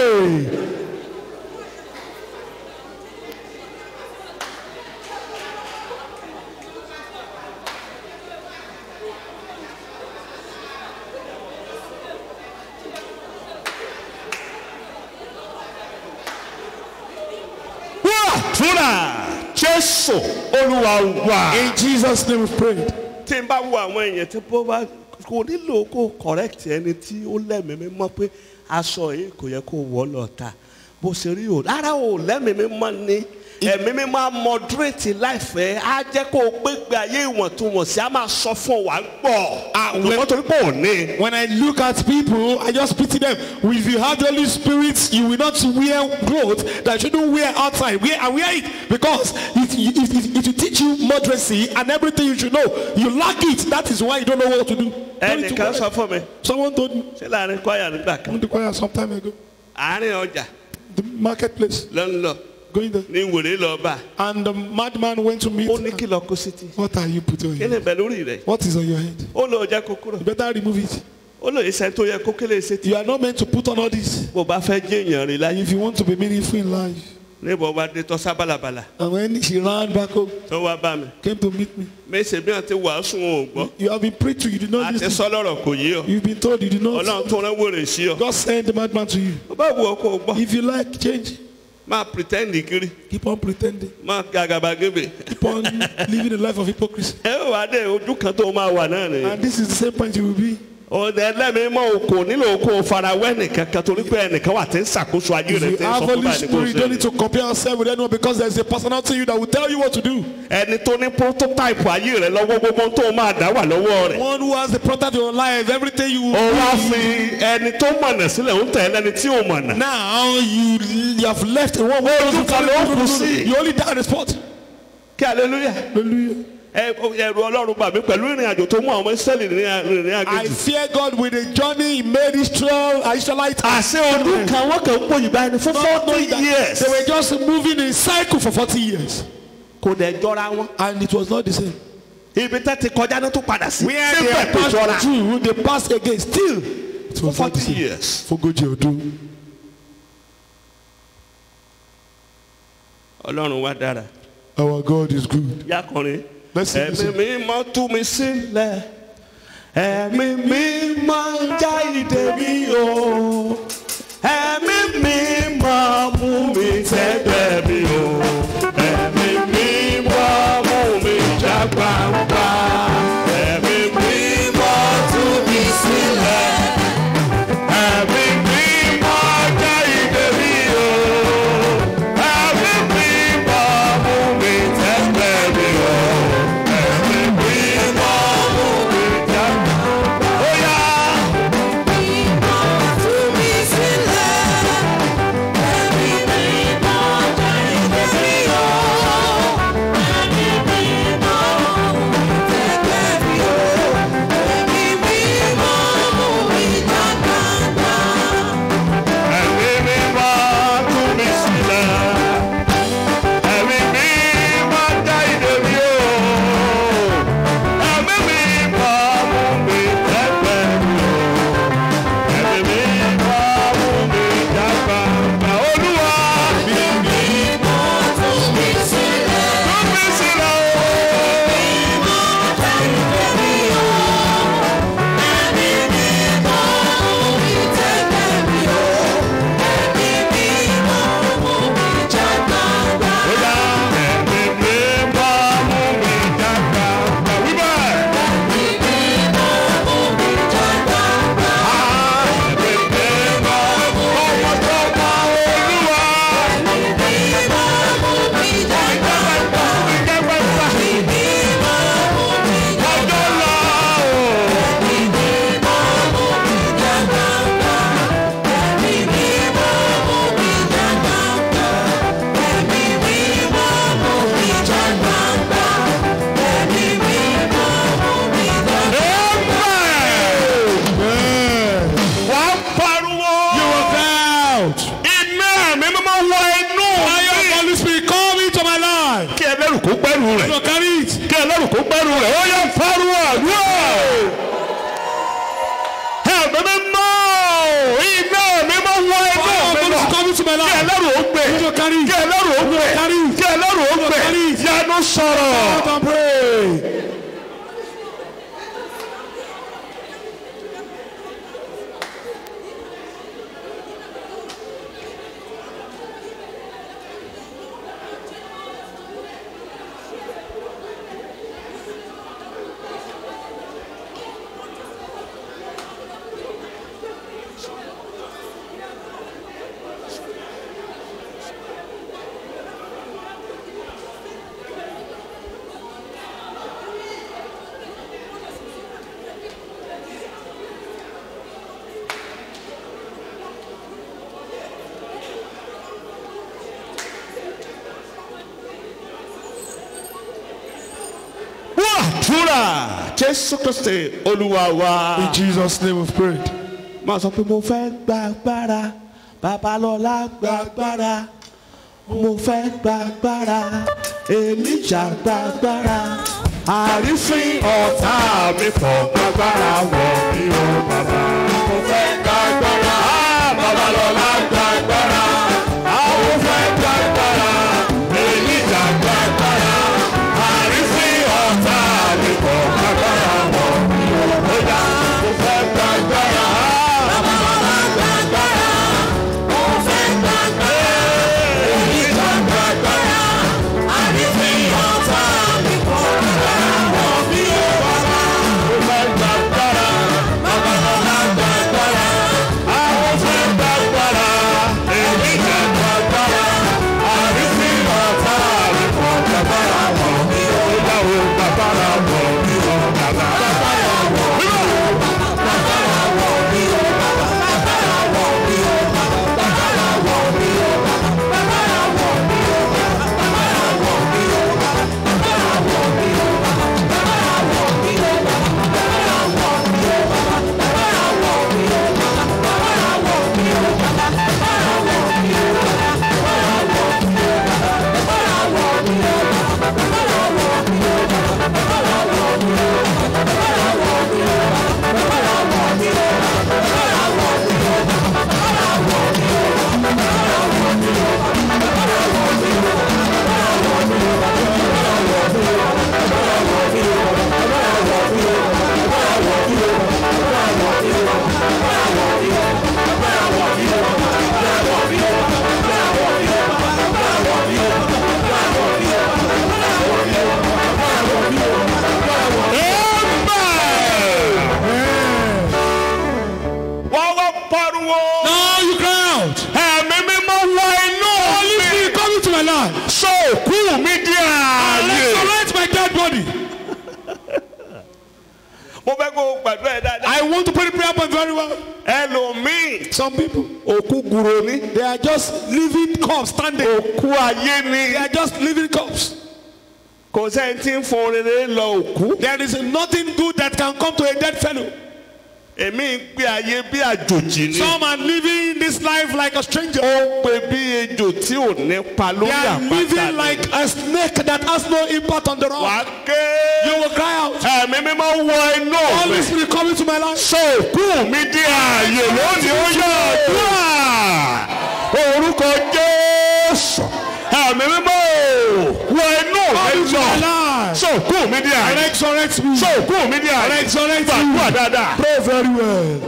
Speaker 1: Fúnra Jésù Olúwa wa.
Speaker 2: In Jesus' name we prayed.
Speaker 1: Tí n bá wo àwọn èèyàn tí bó bá kò nílò kó correct ẹni tí ó lẹ́mìí mọ́ pé aṣọ yìí kò yẹ kó wọ̀ lọ ta bó ṣe rí o rárá o lẹ́mìí mọ́ ni ẹ̀mí mi máa moderate láìfẹ́ á jẹ́ kó o gbégbé ayé ìwọ̀ntúnwọ̀nsí á máa sọ fún wa gbọ́ àwòrán torí pé ò ní.
Speaker 2: When I look at people, I just pity them. If you have the Holy Spirit, you will not wear clothes that you shouldn't wear outside. Wear it because if you teach you moderacy and everything you should know, you lack it. That is why you don't know what to do.
Speaker 1: ẹnìkan sọ fún mi
Speaker 2: Someone told me
Speaker 1: ṣé láàrin kwaya nígbà kan
Speaker 2: in the choir some time ago,
Speaker 1: àárín ọjà
Speaker 2: the marketplace,
Speaker 1: ló ń lọ
Speaker 2: going there,
Speaker 1: ní wèrè lọ bá
Speaker 2: and the madman went to meet
Speaker 1: ó ní
Speaker 2: her.
Speaker 1: kí lọ kó sí ti
Speaker 2: What are you putting on
Speaker 1: kí
Speaker 2: your
Speaker 1: ni
Speaker 2: head?
Speaker 1: bẹ lórí rẹ
Speaker 2: What is on your head?
Speaker 1: ó lọ jẹ́ kó kúrò
Speaker 2: You better remove it.
Speaker 1: ó lọ iṣẹ́ tó yẹ kó kélé ṣe ti
Speaker 2: You are not meant to put on all this.
Speaker 1: bó bá fẹ́ jẹ́ èèyàn rí láyé
Speaker 2: If you want to be meaningful in life.
Speaker 1: níbo bá dé tọ́ sábàlàbàlà
Speaker 2: And when she ran back home,
Speaker 1: tó wá bá mi
Speaker 2: came to meet me.
Speaker 1: mẹ́sẹ̀ bí wọ́n ti wàásù wọn ò gbọ́
Speaker 2: You have been preached to, you did not
Speaker 1: àti
Speaker 2: listen.
Speaker 1: sọlọ́rọ̀ kò yé ọ
Speaker 2: You've been told you did not.
Speaker 1: ọlọ́run tó rán wèrè sí ọ
Speaker 2: God sent the madman to you.
Speaker 1: ó bá wù ọ kó o gbọ́
Speaker 2: If you like change,
Speaker 1: máa pretend kiri
Speaker 2: keep on pretending.
Speaker 1: máa gàgàbàgebè
Speaker 2: Keep on living a life of hypocrisy.
Speaker 1: ẹ wà á dé ojú kan tó máa wà náà nìyẹn.
Speaker 2: And this is the same point you will be.
Speaker 1: ọ̀dẹ ẹlẹ́mìí mọ́ o kò nílò kó o fara wẹ́ nìkan kan torí pé ẹnìkan wà tí ń ṣàkóso ayé
Speaker 2: If
Speaker 1: rẹ̀
Speaker 2: you
Speaker 1: tí ń
Speaker 2: have
Speaker 1: sọ fún
Speaker 2: Holy
Speaker 1: báyìí ní kò
Speaker 2: Spirit, you don't need
Speaker 1: sí.
Speaker 2: to compare yourself with anyone because there's a personality in you that will tell you what to do.
Speaker 1: ẹni tó ní prototype ayé rẹ̀ lọ́wọ́ gbogbo tó máa dá wà lọ́wọ́ rẹ̀.
Speaker 2: One who has the product of your life, everything you will
Speaker 1: ó wá
Speaker 2: do.
Speaker 1: fi ẹni tó mọ̀nà sílẹ̀ ń tẹ̀lé ẹni tí ò mọ̀nà.
Speaker 2: Now you have left a one
Speaker 1: Ojú kan ló kù sí.
Speaker 2: You only die on the spot.
Speaker 1: kí hallelujah.
Speaker 2: Hallelujah.
Speaker 1: ẹrù ọlọ́run bà mí pẹ̀lú ìrìn àjò tó mú àwọn Ísírẹ́lì rìnrìn
Speaker 2: I
Speaker 1: àjò.
Speaker 2: fear God with the journey he made Israelites.
Speaker 1: àṣẹ ọdún kan wọ́n kàn ń pò yìí báyìí for
Speaker 2: Not
Speaker 1: 40
Speaker 2: knowing that
Speaker 1: years.
Speaker 2: they were just moving in cycle for 40 years.
Speaker 1: kò dẹ̀ jọra wọn.
Speaker 2: And it was not the same.
Speaker 1: ibi tá ti kọjá náà tó padà sí.
Speaker 2: Where they
Speaker 1: síbẹ̀ kò jọra.
Speaker 2: passed through, they passed again. Still, it was not the
Speaker 1: 40
Speaker 2: same.
Speaker 1: years.
Speaker 2: Fogoji ọdún.
Speaker 1: ọlọ́run wa dára.
Speaker 2: Our God is good.
Speaker 1: yakùnrin.
Speaker 2: Let's sing this
Speaker 1: ẹ̀mí
Speaker 2: song.
Speaker 1: mímọ́ tú mi sílẹ̀. ẹ̀mí mímọ́ já ìdè mi o. ẹ̀mí mímọ́ mú mi tẹ́gbẹ́ mi o. ẹ̀mí mímọ́ mú mi já gbangba. ẹ̀mí mímọ́ tú mi sílẹ̀. ẹ̀mí mímọ́ já ìdè mi o. ẹ̀mí mímọ́ mú mi tẹ́gbẹ́ mi o. ẹ̀mí mímọ́ mú mi já gbangba. Ó yá.
Speaker 3: Mímọ́ tú mi sílẹ̀, ẹ̀mí mímọ́
Speaker 1: wọ inú
Speaker 2: Fire of
Speaker 1: mi.
Speaker 2: Holy Spirit, come into my life.
Speaker 1: Kí ẹlẹ́rù kó gbẹ́rù rẹ̀.
Speaker 2: So carry it.
Speaker 1: Kí ẹlẹ́rù kó gbẹ́rù rẹ̀. Ó yẹ fárú àdúrà. Ẹ̀mí mi mọ́. Iná mi mọ́ wọ inú
Speaker 2: Fire of
Speaker 1: mi
Speaker 2: Holy
Speaker 1: lọ.
Speaker 2: Spirit, come into my
Speaker 1: Kí
Speaker 2: life.
Speaker 1: ẹlẹ́rù ó gbé.
Speaker 2: So carry it.
Speaker 1: Kí ẹlẹ́rù ó gbé.
Speaker 2: Carry it.
Speaker 1: Kí ẹlẹ́rù ó gbé.
Speaker 2: Carry it.
Speaker 1: Yanu sọ̀rọ̀.
Speaker 2: Out and pray.
Speaker 1: Àdúrà Jésù Kristi Olúwa wa.
Speaker 2: In Jesus' name we've prayed.
Speaker 1: Máa sọ pé mo fẹ́ gba agbára, Babalọ́lá gba agbára, mo fẹ́ gba agbára, Èlíjà gba agbára, àrífín ọ̀tá mi pọ̀ gbàgbára wọ̀ mí o bàbá. Mo fẹ́ gba agbára, Babalọ́lá gba agbára, àwọn fẹ́ gba agbára, Èlíjà gba agbára, àrífín ọ̀tá mi pọ̀ gbàgbára wọ̀ mí o bàbá. Mo fẹ́ gba agbára.
Speaker 2: I want to pray the prayer point very well.
Speaker 1: Ẹlòmíì.
Speaker 2: Some people,
Speaker 1: Òkú guro ni.
Speaker 2: they are just living corpse standing.
Speaker 1: Òkú ayé
Speaker 2: They
Speaker 1: ni.
Speaker 2: are just living corpse.
Speaker 1: Kò sẹ́ni tí ń fún rere lọ òkú.
Speaker 2: There is nothing good that can come to a dead fellow.
Speaker 1: Èmi ń gbé ayé bí àjòjì ni.
Speaker 2: Some are living this life like a stranger.
Speaker 1: Ó pe bí ejò tí ò nípa
Speaker 2: They
Speaker 1: lórí
Speaker 2: are
Speaker 1: àpáta
Speaker 2: living
Speaker 1: ni.
Speaker 2: like a snake that has no impact on the rock.
Speaker 1: Wà á ké.
Speaker 2: You will cry out.
Speaker 1: Ẹ̀mí mímọ́ wọ inú
Speaker 2: Holy
Speaker 1: mi.
Speaker 2: Spirit come into my life.
Speaker 1: Sọ òkú mi di ààyè lónìí ó yọ àdúrà. Orúkọ Jésù. Ẹ̀mí mímọ́ wọ inú
Speaker 2: Come
Speaker 1: mi
Speaker 2: into my
Speaker 1: lọ.
Speaker 2: life.
Speaker 1: Sọ òkú mi di ààyè.
Speaker 2: Resurrect me.
Speaker 1: Sọ òkú mi di ààyè.
Speaker 2: Resurrect me.
Speaker 1: Gbàdúrà dáadáa.
Speaker 2: Pray very well.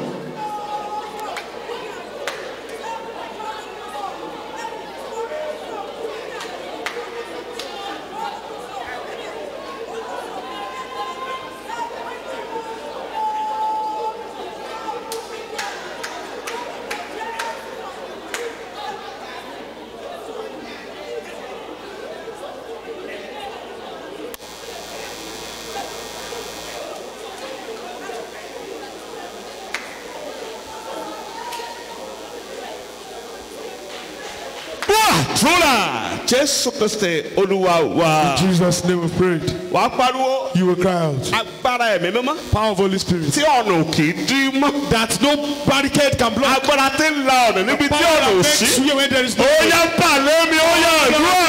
Speaker 1: Àdúrà Jésù Kristi Olúwa wa.
Speaker 2: In Jesus' name we prayed.
Speaker 1: Wàá pariwo
Speaker 2: You will cry out.
Speaker 1: agbára ẹ̀mí mímọ́
Speaker 2: Power of Holy Spirit.
Speaker 1: tí ọ̀nà ò kì í dí mọ́.
Speaker 2: That no barricade can block.
Speaker 1: Agbára tí ń la ọ̀nà níbi tí
Speaker 2: Power
Speaker 1: ọ̀nà ò
Speaker 2: that
Speaker 1: sí.
Speaker 2: makes way when there is no
Speaker 1: Ó
Speaker 2: way.
Speaker 1: yá pàlẹ́ mi, ó yá àdúrà.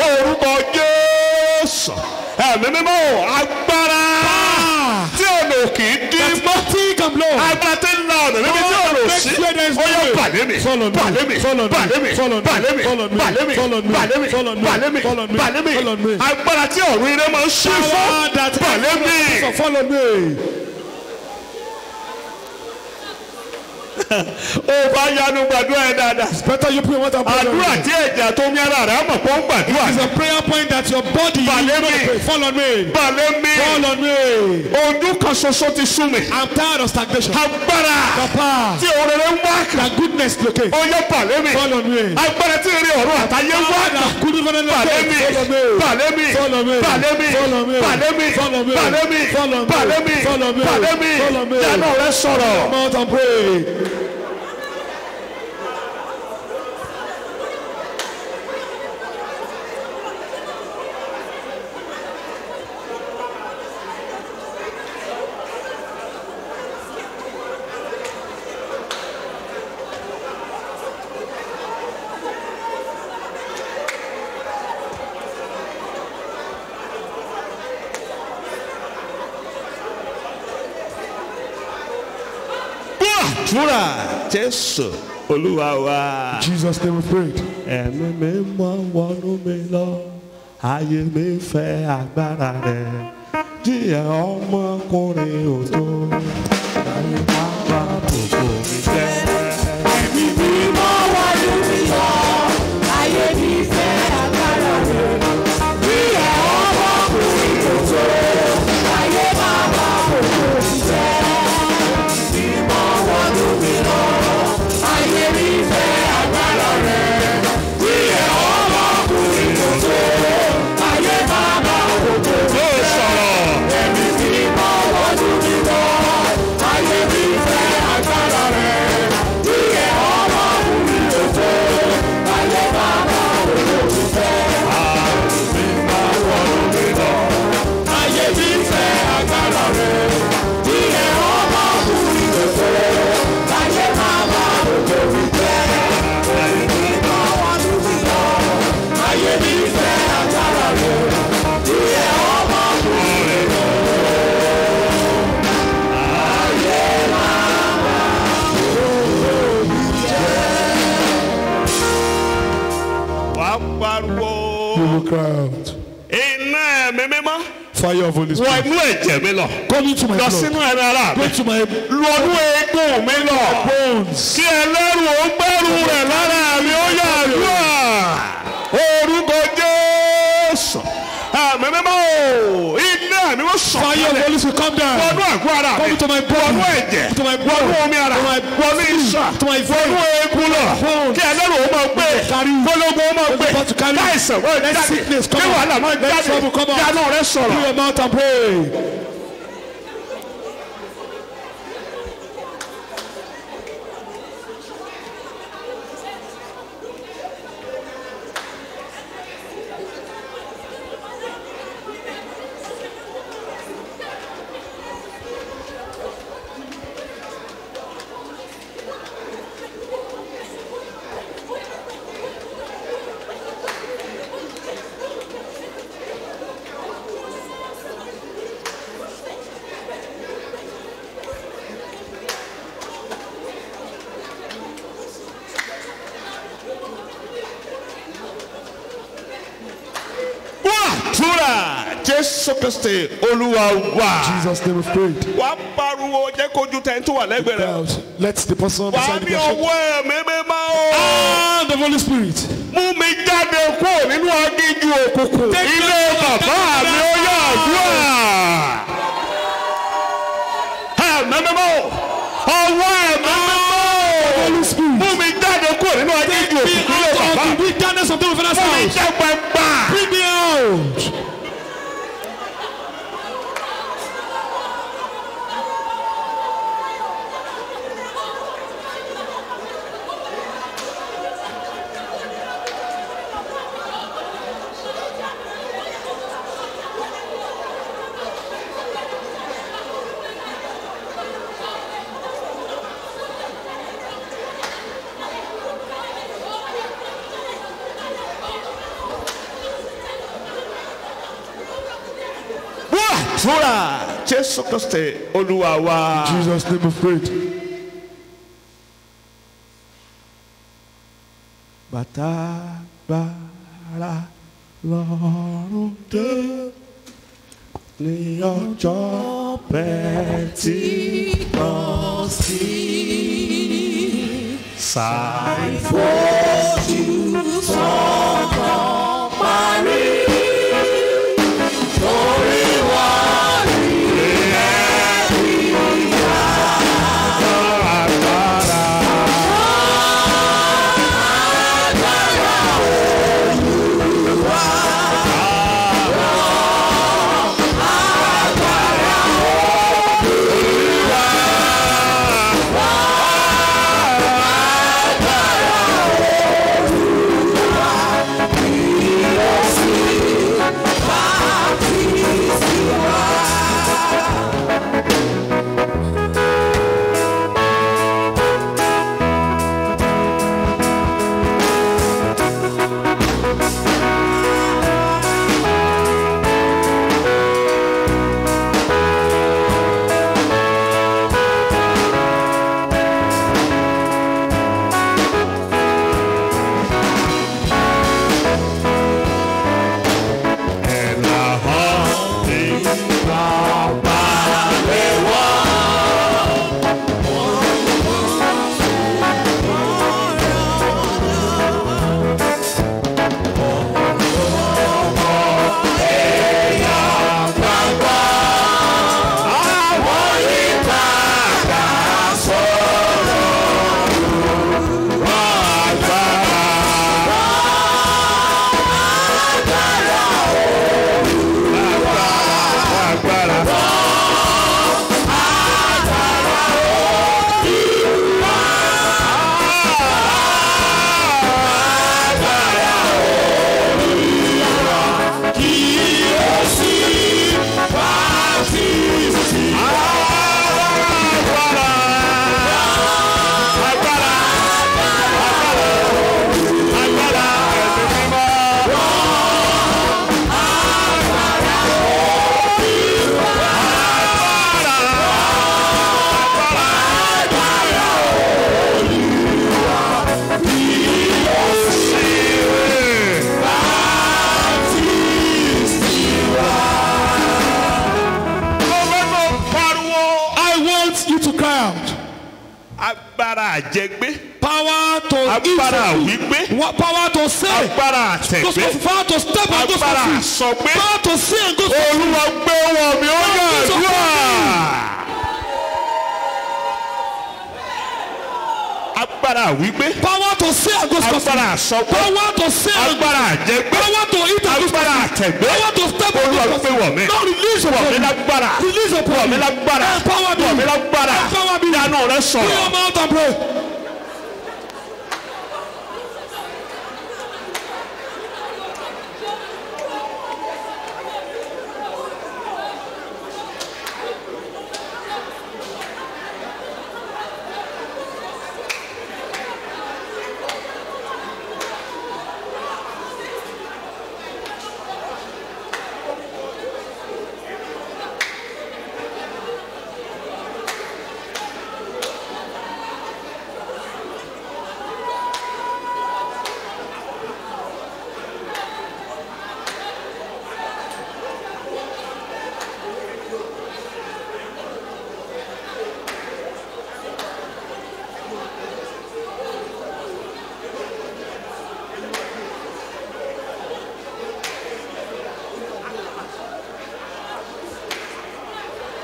Speaker 1: Orúkọ Jésù. Ẹ̀mí mímọ́ agbára tí ọ̀nà ò kì í dí mọ́.
Speaker 2: Nothing can block.
Speaker 1: Agbára tí ń la ọ̀nà níbi tí ọ̀nà ò sí. Ó yá pàlẹ́ mi,
Speaker 2: Follow me.
Speaker 1: pàlẹ́ mi,
Speaker 2: Follow me.
Speaker 1: pàlẹ́ mi,
Speaker 2: Follow me.
Speaker 1: pàlẹ́ mi,
Speaker 2: Follow me.
Speaker 1: pàlẹ́ mi,
Speaker 2: Follow me.
Speaker 1: pàlẹ́ mi,
Speaker 2: Follow me.
Speaker 1: pàlẹ́ mi,
Speaker 2: Follow me.
Speaker 1: pàlẹ́ mi.
Speaker 2: Follow me.
Speaker 1: Agbára tí ọ̀run ire máa ń ṣí fún.
Speaker 2: Power that
Speaker 1: Pàlẹ́ mi.
Speaker 2: So follow me.
Speaker 1: Ó bá yanu gbàdúrà ẹ̀ dáadáa.
Speaker 2: Better you pray what I'm praying.
Speaker 1: Àdúrà tí ẹ̀jẹ̀ tó mi ara rẹ̀ á mọ̀ pé ó ń gbàdúrà.
Speaker 2: It's a prayer point that your body
Speaker 1: Follow
Speaker 2: is going
Speaker 1: me.
Speaker 2: to pray. Follow me.
Speaker 1: Pàlẹ́ mi.
Speaker 2: Follow me.
Speaker 1: Ojú kan ṣoṣo ti sú mi.
Speaker 2: I'm tired of stagnation.
Speaker 1: Agbára
Speaker 2: Papa,
Speaker 1: tí òrèrè ń wá kàn.
Speaker 2: that goodness locate.
Speaker 1: Ó yẹ pàlẹ́ mi.
Speaker 2: Follow me.
Speaker 1: Agbára tí eré ọ̀run àtayé wá kàn.
Speaker 2: That goodness
Speaker 1: Pàlẹ́ mi.
Speaker 2: locate. Follow me.
Speaker 1: Pàlẹ́ mi.
Speaker 2: Follow me.
Speaker 1: Pàlẹ́ mi.
Speaker 2: Follow me.
Speaker 1: Pàlẹ́ mi.
Speaker 2: Follow me.
Speaker 1: Pàlẹ́ mi.
Speaker 2: Follow me.
Speaker 1: Pàlẹ́ mi.
Speaker 2: Follow me.
Speaker 1: Pàlẹ́ mi.
Speaker 2: Follow me.
Speaker 1: Ìyanu rẹ sọ̀rọ̀.
Speaker 2: Come out and pray.
Speaker 1: Àdúrà Jésù Olúwa wa.
Speaker 2: Jesus name we prayed.
Speaker 1: Ẹ̀mí mi mọ́ wọnú mi lọ, ayé mi fẹ́ agbára rẹ̀, díẹ̀ ọmọkùnrin òjò, ayé máa bá gbogbo mi jẹ́.
Speaker 3: Ẹ̀mí mímọ́ wọnú mi lọ, ayé mi fẹ́ agbára rẹ̀. Bí ẹ̀ ọmọkùnrin tó tó, ayé máa bá gbogbo mi jẹ́. Mímọ́ wọnú mi lọ, ayé mi fẹ́ agbára rẹ̀. Bí ẹ̀ ọmọkùnrin tó tó, ayé máa bá gbogbo mi
Speaker 1: Yóò
Speaker 3: jẹ́.
Speaker 1: sọ̀rọ̀.
Speaker 3: Ẹ̀mí mímọ́ wọnú mi lọ, ayé mi fẹ́ agbára rẹ̀. Bí ẹ̀ ọmọkùnrin tó tó, ayé máa bá gbogbo mi jẹ́. Mímọ́ wọnú mi lọ, ayé mi fẹ́ agbára rẹ̀. Bí ẹ̀ ọmọkùnrin tó tó, ayé máa bá gbogbo mi jẹ́. Ẹ̀mí mímọ́ wọnú mi lọ, ayé mi fẹ́ agbára rẹ̀. Bí ẹ̀ ọmọkùnrin tó tó.
Speaker 1: Wàá pariwo.
Speaker 2: You will cry out.
Speaker 1: Iná ẹ̀mí mímọ́
Speaker 2: Fire of Holy
Speaker 1: wọ
Speaker 2: Spirit.
Speaker 1: inú ẹ̀jẹ̀ mi lọ.
Speaker 2: Come into my
Speaker 1: Lọ
Speaker 2: blood.
Speaker 1: sínú ẹ̀rọ ara mi.
Speaker 2: Go to my
Speaker 1: Lọ́dún eégún mi lọ.
Speaker 2: bones.
Speaker 1: Kí ẹlẹ́rù ó gbẹ́rù rẹ̀ lára mi ó yà àdúrà. Orúkọ Jésù. Ẹ̀mí mímọ́ o. Iná ẹ̀mí mímọ́
Speaker 2: Fire of
Speaker 1: sọ̀kalẹ̀.
Speaker 2: Holy Spirit come down.
Speaker 1: Wọnú àgọ́ ara mi.
Speaker 2: Come to my body.
Speaker 1: Wọnú ẹ̀jẹ̀.
Speaker 2: To my blood.
Speaker 1: Wọnú omi ara.
Speaker 2: To my
Speaker 1: Wọnú iṣan.
Speaker 2: to my vein.
Speaker 1: Wọnú eégún lọ.
Speaker 2: Bones.
Speaker 1: Kí ẹlẹ́rù ó máa gbé.
Speaker 2: Carry.
Speaker 1: Kólógún ó máa gbé.
Speaker 2: About to carry.
Speaker 1: Káìsàn wọ́n
Speaker 2: Let
Speaker 1: jáde.
Speaker 2: sickness
Speaker 1: Kí
Speaker 2: come out.
Speaker 1: wàhálà máa
Speaker 2: Let
Speaker 1: jáde.
Speaker 2: trouble come out.
Speaker 1: Kí àánú rẹ̀ sọ̀rọ̀.
Speaker 2: Fill your mouth and pray.
Speaker 1: Àdúrà Jésù Kristi Olúwa wa.
Speaker 2: Jesus name we prayed.
Speaker 1: Wàá pariwo jẹ́ kójú tẹ̀ ń tó wà lẹ́gbẹ̀ẹ́
Speaker 2: Cry
Speaker 1: rẹ̀.
Speaker 2: out. Let the person
Speaker 1: Wàá
Speaker 2: beside
Speaker 1: ní
Speaker 2: you be ashamed.
Speaker 1: ọwọ́ ẹ̀mí mímọ́ o.
Speaker 2: Ah, the Holy Spirit.
Speaker 1: Mú mi jáde kúrò nínú aginjù òkùnkùn. Ilé bàbá mi ó yà àdúrà. Ẹ̀mí mímọ́ o. Ọwọ́ ẹ̀mí mímọ́
Speaker 2: Holy
Speaker 1: o.
Speaker 2: Spirit.
Speaker 1: Mú mi jáde kúrò nínú aginjù
Speaker 2: Be
Speaker 1: òkùnkùn. Ilé
Speaker 2: out
Speaker 1: bàbá
Speaker 2: of
Speaker 1: mi.
Speaker 2: the wilderness of the wilderness
Speaker 1: Mú mi
Speaker 2: house.
Speaker 1: jẹ́ gbẹ̀gbà.
Speaker 2: Bring me out.
Speaker 1: àdúrà Jésù Kristi Olúwa wa.
Speaker 2: Jesus' name of praise.
Speaker 1: Bàtà gbára lọ́rùn dé ní ọjọ́ Pẹ́ntíkọ́sì. Ṣàìfojú sọ́kàn parí. Torí wà ní ẹ̀rí agbára.
Speaker 2: Power to
Speaker 1: agbára wípé.
Speaker 2: Power to say.
Speaker 1: Agbára àtẹ̀gbé.
Speaker 2: Power to step and go for
Speaker 1: agbára
Speaker 2: free.
Speaker 1: àsọgbé.
Speaker 2: Power to say and go for free.
Speaker 1: Olúwa gbé wọn mi ó yà àdúrà. Agbára wípé.
Speaker 2: Power to say and go for free.
Speaker 1: Agbára àsọgbé.
Speaker 2: Power to say and go.
Speaker 1: Agbára àjẹgbé.
Speaker 2: Power to eat and go for
Speaker 1: Agbára
Speaker 2: free.
Speaker 1: àtẹ̀gbé.
Speaker 2: Power to step and go
Speaker 1: Olúwa
Speaker 2: for
Speaker 1: gbé
Speaker 2: free.
Speaker 1: wọ̀ mí.
Speaker 2: Now release your
Speaker 1: Wọ̀ mí
Speaker 2: power.
Speaker 1: lágbára.
Speaker 2: Release your power.
Speaker 1: Wọ̀ mí lágbára.
Speaker 2: Empower me.
Speaker 1: Wọ̀ mí lágbára.
Speaker 2: Empower me.
Speaker 1: Ìyanu rẹ
Speaker 2: Put
Speaker 1: sọ̀rọ̀.
Speaker 2: your mouth and pray.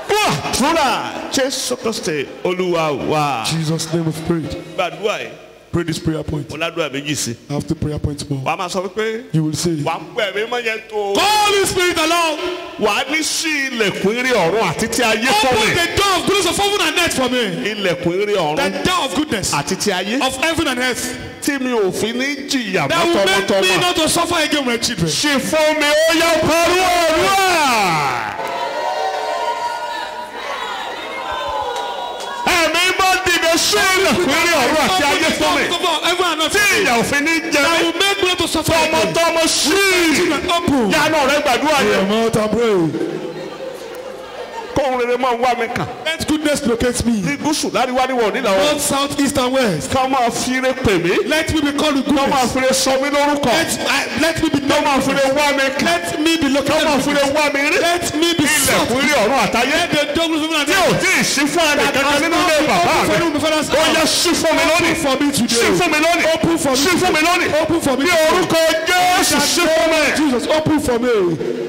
Speaker 1: Àdúrà Jésù Kristi Olúwa wa.
Speaker 2: Jesus' name of praise.
Speaker 1: Gbàdúrà yìí.
Speaker 2: Pray this prayer point.
Speaker 1: Mo ládùúrà méjì sí.
Speaker 2: I have 2 prayer points more.
Speaker 1: Wàá máa sọ wípé.
Speaker 2: You will say.
Speaker 1: Wàá pẹ̀ mí mọ́ yẹn tó.
Speaker 2: Holy Spirit alone.
Speaker 1: Wàá ní sí ilẹ̀kùn eré ọ̀run àti ti ayé fún
Speaker 2: Open
Speaker 1: mi.
Speaker 2: the door of goodness of heaven and earth for me.
Speaker 1: Ilẹ̀kùn eré
Speaker 2: The
Speaker 1: ọ̀run
Speaker 2: door of goodness
Speaker 1: àti ti ayé.
Speaker 2: of heaven and earth.
Speaker 1: Tí mi ò fi ní jìyà
Speaker 2: That will make me
Speaker 1: mọ́tọ́mọ́tọ́mọ́.
Speaker 2: not to suffer again with my children.
Speaker 1: Ṣì fún mi ó yẹ pẹ̀lú òwúrọ̀. Ẹ̀mí bá dìde sí ilẹ̀kùn eré ọ̀run àti ayé fún mi. Tí ìyà òfin ní jẹ
Speaker 2: That
Speaker 1: mí.
Speaker 2: will make me not to suffer again.
Speaker 1: Tọmọtọmọ sí.
Speaker 2: Children open.
Speaker 1: Yánà rẹ gbàdúrà
Speaker 2: Put your
Speaker 1: yẹn.
Speaker 2: mouth and pray.
Speaker 1: kóhun rere máa wá mi kàn.
Speaker 2: Let goodness locate me.
Speaker 1: ní gúúsù láríwá níwọ̀ nílà wọn.
Speaker 2: North, south, east, and west.
Speaker 1: ká máa fi ire pè mí.
Speaker 2: Let me be called with
Speaker 1: ká máa
Speaker 2: goodness.
Speaker 1: fi ire sọ mí lórúkọ.
Speaker 2: Let me be
Speaker 1: ká máa fi ire
Speaker 2: known.
Speaker 1: wá mi kàn.
Speaker 2: Let me be
Speaker 1: ká máa fi ire
Speaker 2: located.
Speaker 1: wá mi rí.
Speaker 2: Let me be sought.
Speaker 1: ilẹ̀kùn ire ọ̀run àtayé.
Speaker 2: Let the doors of
Speaker 1: tí ò tí ì sí fún ẹnì kankan nínú ilé bàbá mi. ó yẹ sí fún mi lónìí.
Speaker 2: for me
Speaker 1: sí
Speaker 2: today.
Speaker 1: fún mi lónìí.
Speaker 2: Open for me.
Speaker 1: sí fún mi lónìí.
Speaker 2: Open for me.
Speaker 1: ní orúkọ Jésù sí fún mi.
Speaker 2: Jesus, open for me.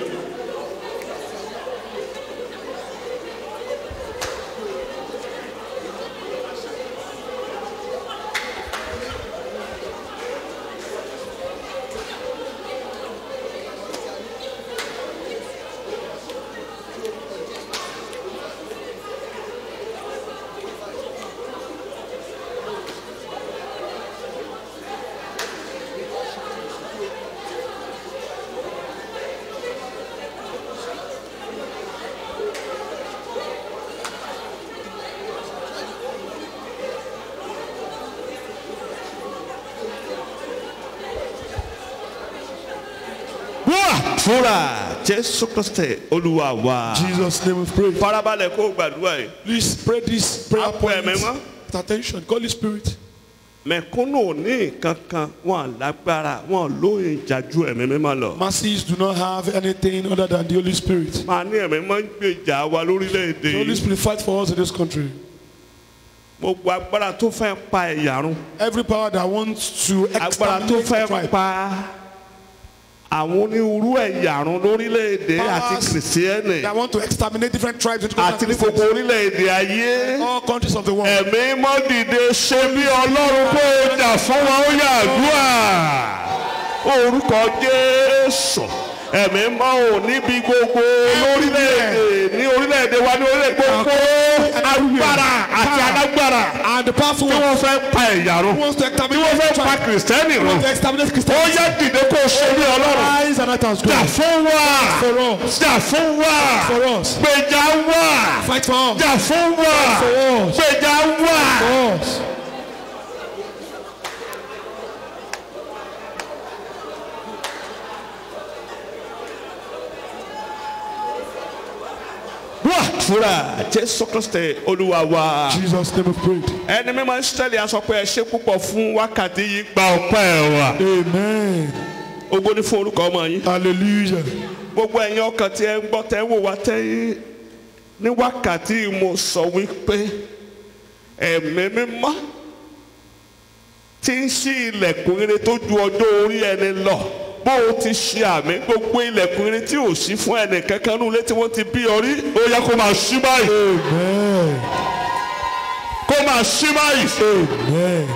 Speaker 1: fúra Jésù Kristi Olúwa wa.
Speaker 2: Jesus' name we pray.
Speaker 1: farabalẹ̀ kó gbàdúrà yìí.
Speaker 2: Please pray this prayer
Speaker 1: Àpò
Speaker 2: point
Speaker 1: ẹ̀mí mọ́.
Speaker 2: with attention. Holy Spirit.
Speaker 1: mẹ̀kúnnù ní kankan wọn lágbára wọn lóye ìjàjú ẹ̀mí mímọ́ lọ.
Speaker 2: Masses do not have anything other than the Holy Spirit.
Speaker 1: máa ní ẹ̀mí máa ń gbèjà wa lórílẹ̀‐èdè
Speaker 2: The Holy
Speaker 1: yìí.
Speaker 2: Spirit fight for us in this country.
Speaker 1: gbogbo agbára tó fẹ́ pa ẹ̀yà run.
Speaker 2: Every power that wants to
Speaker 1: agbára tó
Speaker 2: exterminate the
Speaker 1: fẹ́
Speaker 2: tribe.
Speaker 1: pa àwọn onírúurú ẹ̀yà run lórílẹ̀‐èdè àti
Speaker 2: Powers
Speaker 1: kìrìsìtẹ́nì
Speaker 2: that want to exterminate different tribes into
Speaker 1: àti ní gbogbo orílẹ̀‐èdè ayé.
Speaker 2: all countries of the world.
Speaker 1: ẹ̀mí mọ́ dìde ṣe bí ọlọ́run kó o jà fún wa ó yà àdúrà orúkọ Jésù ẹ̀mí mọ́ ò níbi gbogbo lórílẹ̀‐èdè ní orílẹ̀‐èdè wa ní orílẹ̀‐èdè gbogbo agbára àti alágbára
Speaker 2: And the powerful
Speaker 1: tí
Speaker 2: one
Speaker 1: wọ́n fẹ́ pa ẹ̀yà run
Speaker 2: who wants to
Speaker 1: tí
Speaker 2: exterminate
Speaker 1: wọ́n fẹ́
Speaker 2: the
Speaker 1: pa
Speaker 2: tribe.
Speaker 1: kìrìsìtẹ́nì
Speaker 2: Who
Speaker 1: run
Speaker 2: wants to exterminate
Speaker 1: ó
Speaker 2: Christianity.
Speaker 1: yẹ dìde kó o ṣe bí ọlọ́run
Speaker 2: Rise and let us go.
Speaker 1: jà fún wa
Speaker 2: For us.
Speaker 1: jà fún wa
Speaker 2: For us.
Speaker 1: gbèjà wa
Speaker 2: Fight for us.
Speaker 1: jà fún wa
Speaker 2: For us.
Speaker 1: gbèjà wa.
Speaker 2: For us.
Speaker 1: fúra Jésù Kristi Olúwa wa.
Speaker 2: Jesus' name we prayed.
Speaker 1: ẹni mímọ́ Ísírẹ́lì á sọ pé ẹ ṣé púpọ̀ fún wákàtí yìí gba ọpẹ́ wa.
Speaker 2: Amen.
Speaker 1: ògo ni fún orúkọ ọmọ yín.
Speaker 2: Hallelujah.
Speaker 1: gbogbo ẹ̀yin ọkàn tí ẹ ń gbọ́ tẹ́ ń wò wá tẹ́ ní wákàtí yìí mo sọ wípé ẹ̀mí mímọ́ tí ń ṣí ilẹ̀kùn rere tó ju ọjọ́ orí ẹni lọ bó o ti ṣe àmì gbogbo ilẹ̀kùn rere tí ò sí fún ẹnì kankan nínú ilé tí wọ́n ti bí ọrí ó yẹ kó máa ṣí báyìí.
Speaker 2: Amen.
Speaker 1: kó máa ṣí báyìí.
Speaker 2: Amen.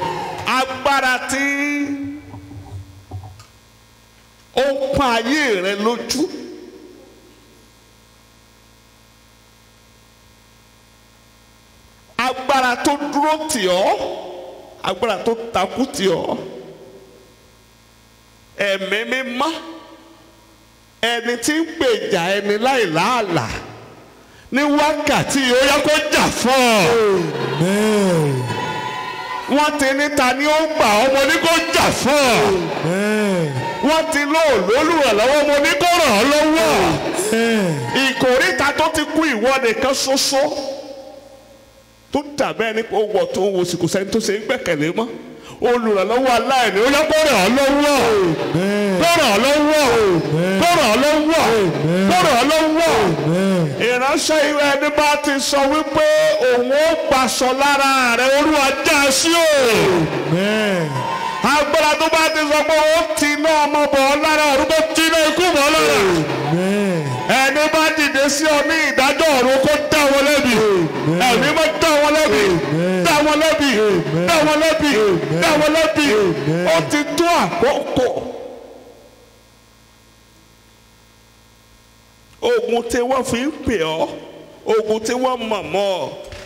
Speaker 1: agbára tí ó ń pa ayé rẹ lójú agbára tó dúró tì ọ́ agbára tó takú tì ọ́ ẹ̀mí mímọ́ ẹni tí ń gbèjà ẹni láì láàlà ní wákàtí ó yẹ kó jà fún ọ.
Speaker 2: Amen.
Speaker 1: wọ́n ti ní ta ni ó gbà ọmọ ní kó jà fún ọ.
Speaker 2: Amen.
Speaker 1: wọ́n ti lò lólùrànlọ́wọ́ ọmọ ní kó ràn ọ́ lọ́wọ́.
Speaker 2: Amen.
Speaker 1: ìkòríta tó ti kú ìwọ nìkan ṣoṣo tó dàbẹ́ ní kó wọ̀ tó ń wo sì kò sẹ́ni tó ṣe ń gbẹ̀kẹ̀lé mọ́ olùrànlọ́wọ́ aláìní ó yẹ kó ràn ọ́ lọ́wọ́ kó ràn ọ́ lọ́wọ́ kó ràn ọ́ lọ́wọ́ kó ràn ọ́ lọ́wọ́. ìránṣẹ́ ìwé ẹni bá ti sọ wípé òun ó gbaṣọ lára rẹ̀ Olúwa já sí o.
Speaker 2: Amen.
Speaker 1: agbára tó bá ti sọ pé ó ti iná ọmọ bọ̀ ọ́ lára ọ̀run tó ti iná ikú bọ̀ ọ́ lára.
Speaker 2: Amen.
Speaker 1: ẹni bá dìde sí ọ ní ìdájọ́ ọ̀run kó dá wọn lẹ́bi ẹ̀mí mọ́ dá wọn lẹ́bi dá wọn lẹ́bi dá wọn lẹ́bi dá wọn lẹ́bi ó ti tó àkókò. ogun tí wọ́n fi ń pè ọ́ ogun tí wọ́n mọ̀ mọ́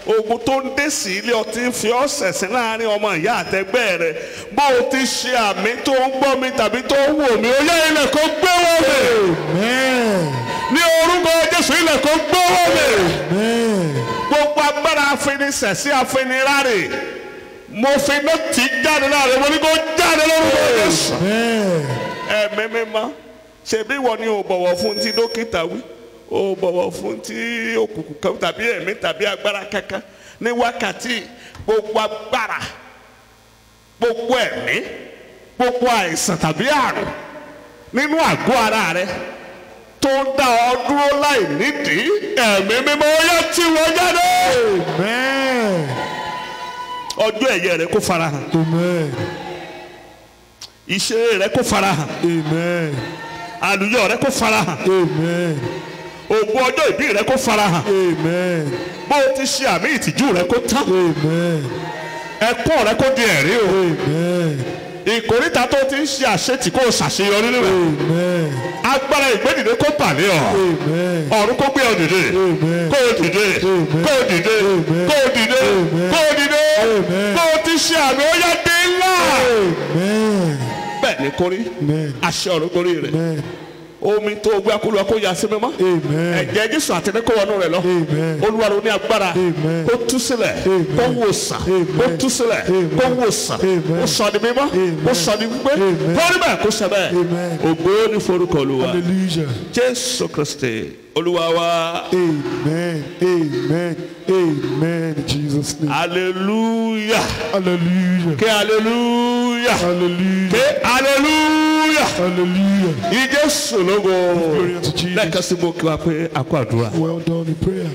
Speaker 1: ọ ogun tó ń dé sí ilé ọtí ń fi ọ́ ṣẹ̀sín láàrin ọmọ ìyá àtẹgbẹ́ rẹ bó o ti ṣe àmì tó ń gbọ́ mi tàbí tó ń wò mí ó yẹ ilẹ̀ kó gbé wọ́n mi.
Speaker 2: Amen.
Speaker 1: ní orúkọ Jésù ilẹ̀ kó gbé wọ́n mi.
Speaker 2: Amen.
Speaker 1: gbogbo agbára afiniṣẹ̀sí afinirárè mo fi iná tì í jáde láàrin mo ní kó jáde lórúkọ Jésù.
Speaker 2: Amen.
Speaker 1: ẹ̀mí mímọ́ ṣebí ìwọ ni ò bọ̀wọ̀ fún ti dókítà wí ó bọ̀wọ̀ fún tí òkùnkùn kan tàbí ẹ̀mí tàbí agbára kankan ní wákàtí gbogbo agbára gbogbo ẹ̀mí gbogbo àìsàn tàbí àrùn nínú àgọ́ ara rẹ tó ń dá ọ dúró láì nídìí ẹ̀mí mímọ́ yóò tì wọ́n jáde.
Speaker 2: Amen.
Speaker 1: ọjọ́ ẹ̀yẹ rẹ kó farahàn.
Speaker 2: Amen.
Speaker 1: iṣẹ́ rẹ kó farahàn.
Speaker 2: Amen.
Speaker 1: àlùyọ rẹ kó farahàn.
Speaker 2: Amen.
Speaker 1: ògo ọjọ́ ìbí rẹ kó farahàn.
Speaker 2: Amen.
Speaker 1: bó o ti ṣe àmì ìtìjú rẹ kó tán.
Speaker 2: Amen.
Speaker 1: ẹ̀kọ́ rẹ kó di ẹ̀rí o.
Speaker 2: Amen.
Speaker 1: ìkórìtà tó ti ń ṣe àṣetì kó o ṣàṣeyọrí nínú rẹ.
Speaker 2: Amen.
Speaker 1: agbára ìgbédìde kó tàlé ọ.
Speaker 2: Amen.
Speaker 1: ọ̀run kó gbé ọ dìde.
Speaker 2: Amen.
Speaker 1: kó o dìde. kó o dìde. kó o dìde. kó o dìde. bó o ti ṣe àmì ó yá dé ńlá.
Speaker 2: Amen.
Speaker 1: bẹ́ẹ̀ ni kórí.
Speaker 2: Amen.
Speaker 1: àṣẹ ọ̀run kórí rẹ̀.
Speaker 2: Amen.
Speaker 1: omi tó gbé akóló kó ya sí mímọ́.
Speaker 2: Amen.
Speaker 1: ẹ̀jẹ̀ Jésù àtẹnudẹ́ kó wọnú rẹ̀ lọ.
Speaker 2: Amen.
Speaker 1: Olúwa ló ní agbára.
Speaker 2: Amen.
Speaker 1: kó tú sílẹ̀.
Speaker 2: Amen.
Speaker 1: kó wòsàn.
Speaker 2: Amen.
Speaker 1: kó tú sílẹ̀.
Speaker 2: Amen.
Speaker 1: kó wòsàn.
Speaker 2: Amen.
Speaker 1: kó sọ di mímọ́.
Speaker 2: Amen.
Speaker 1: kó sọ di pípé.
Speaker 2: Amen.
Speaker 1: lórí bẹ́ẹ̀ kó ṣe bẹ́ẹ̀.
Speaker 2: Amen.
Speaker 1: ògo ní forúkọ Olúwa.
Speaker 2: Hallelujah.
Speaker 1: Jésù Kristi Olúwa wa.
Speaker 2: Amen. Amen. Amen. In Jesus' name.
Speaker 1: Hallelujah.
Speaker 2: Hallelujah.
Speaker 1: Ké hallelujah.
Speaker 2: Hallelujah.
Speaker 1: Ké hallelujah.
Speaker 2: Hallelujah.
Speaker 1: Ìjésù lógo.
Speaker 2: Glory unto Jesus.
Speaker 1: Lẹ́ẹ̀kan sí mo kí wa pé a kú àdúrà.
Speaker 2: Well done in prayer.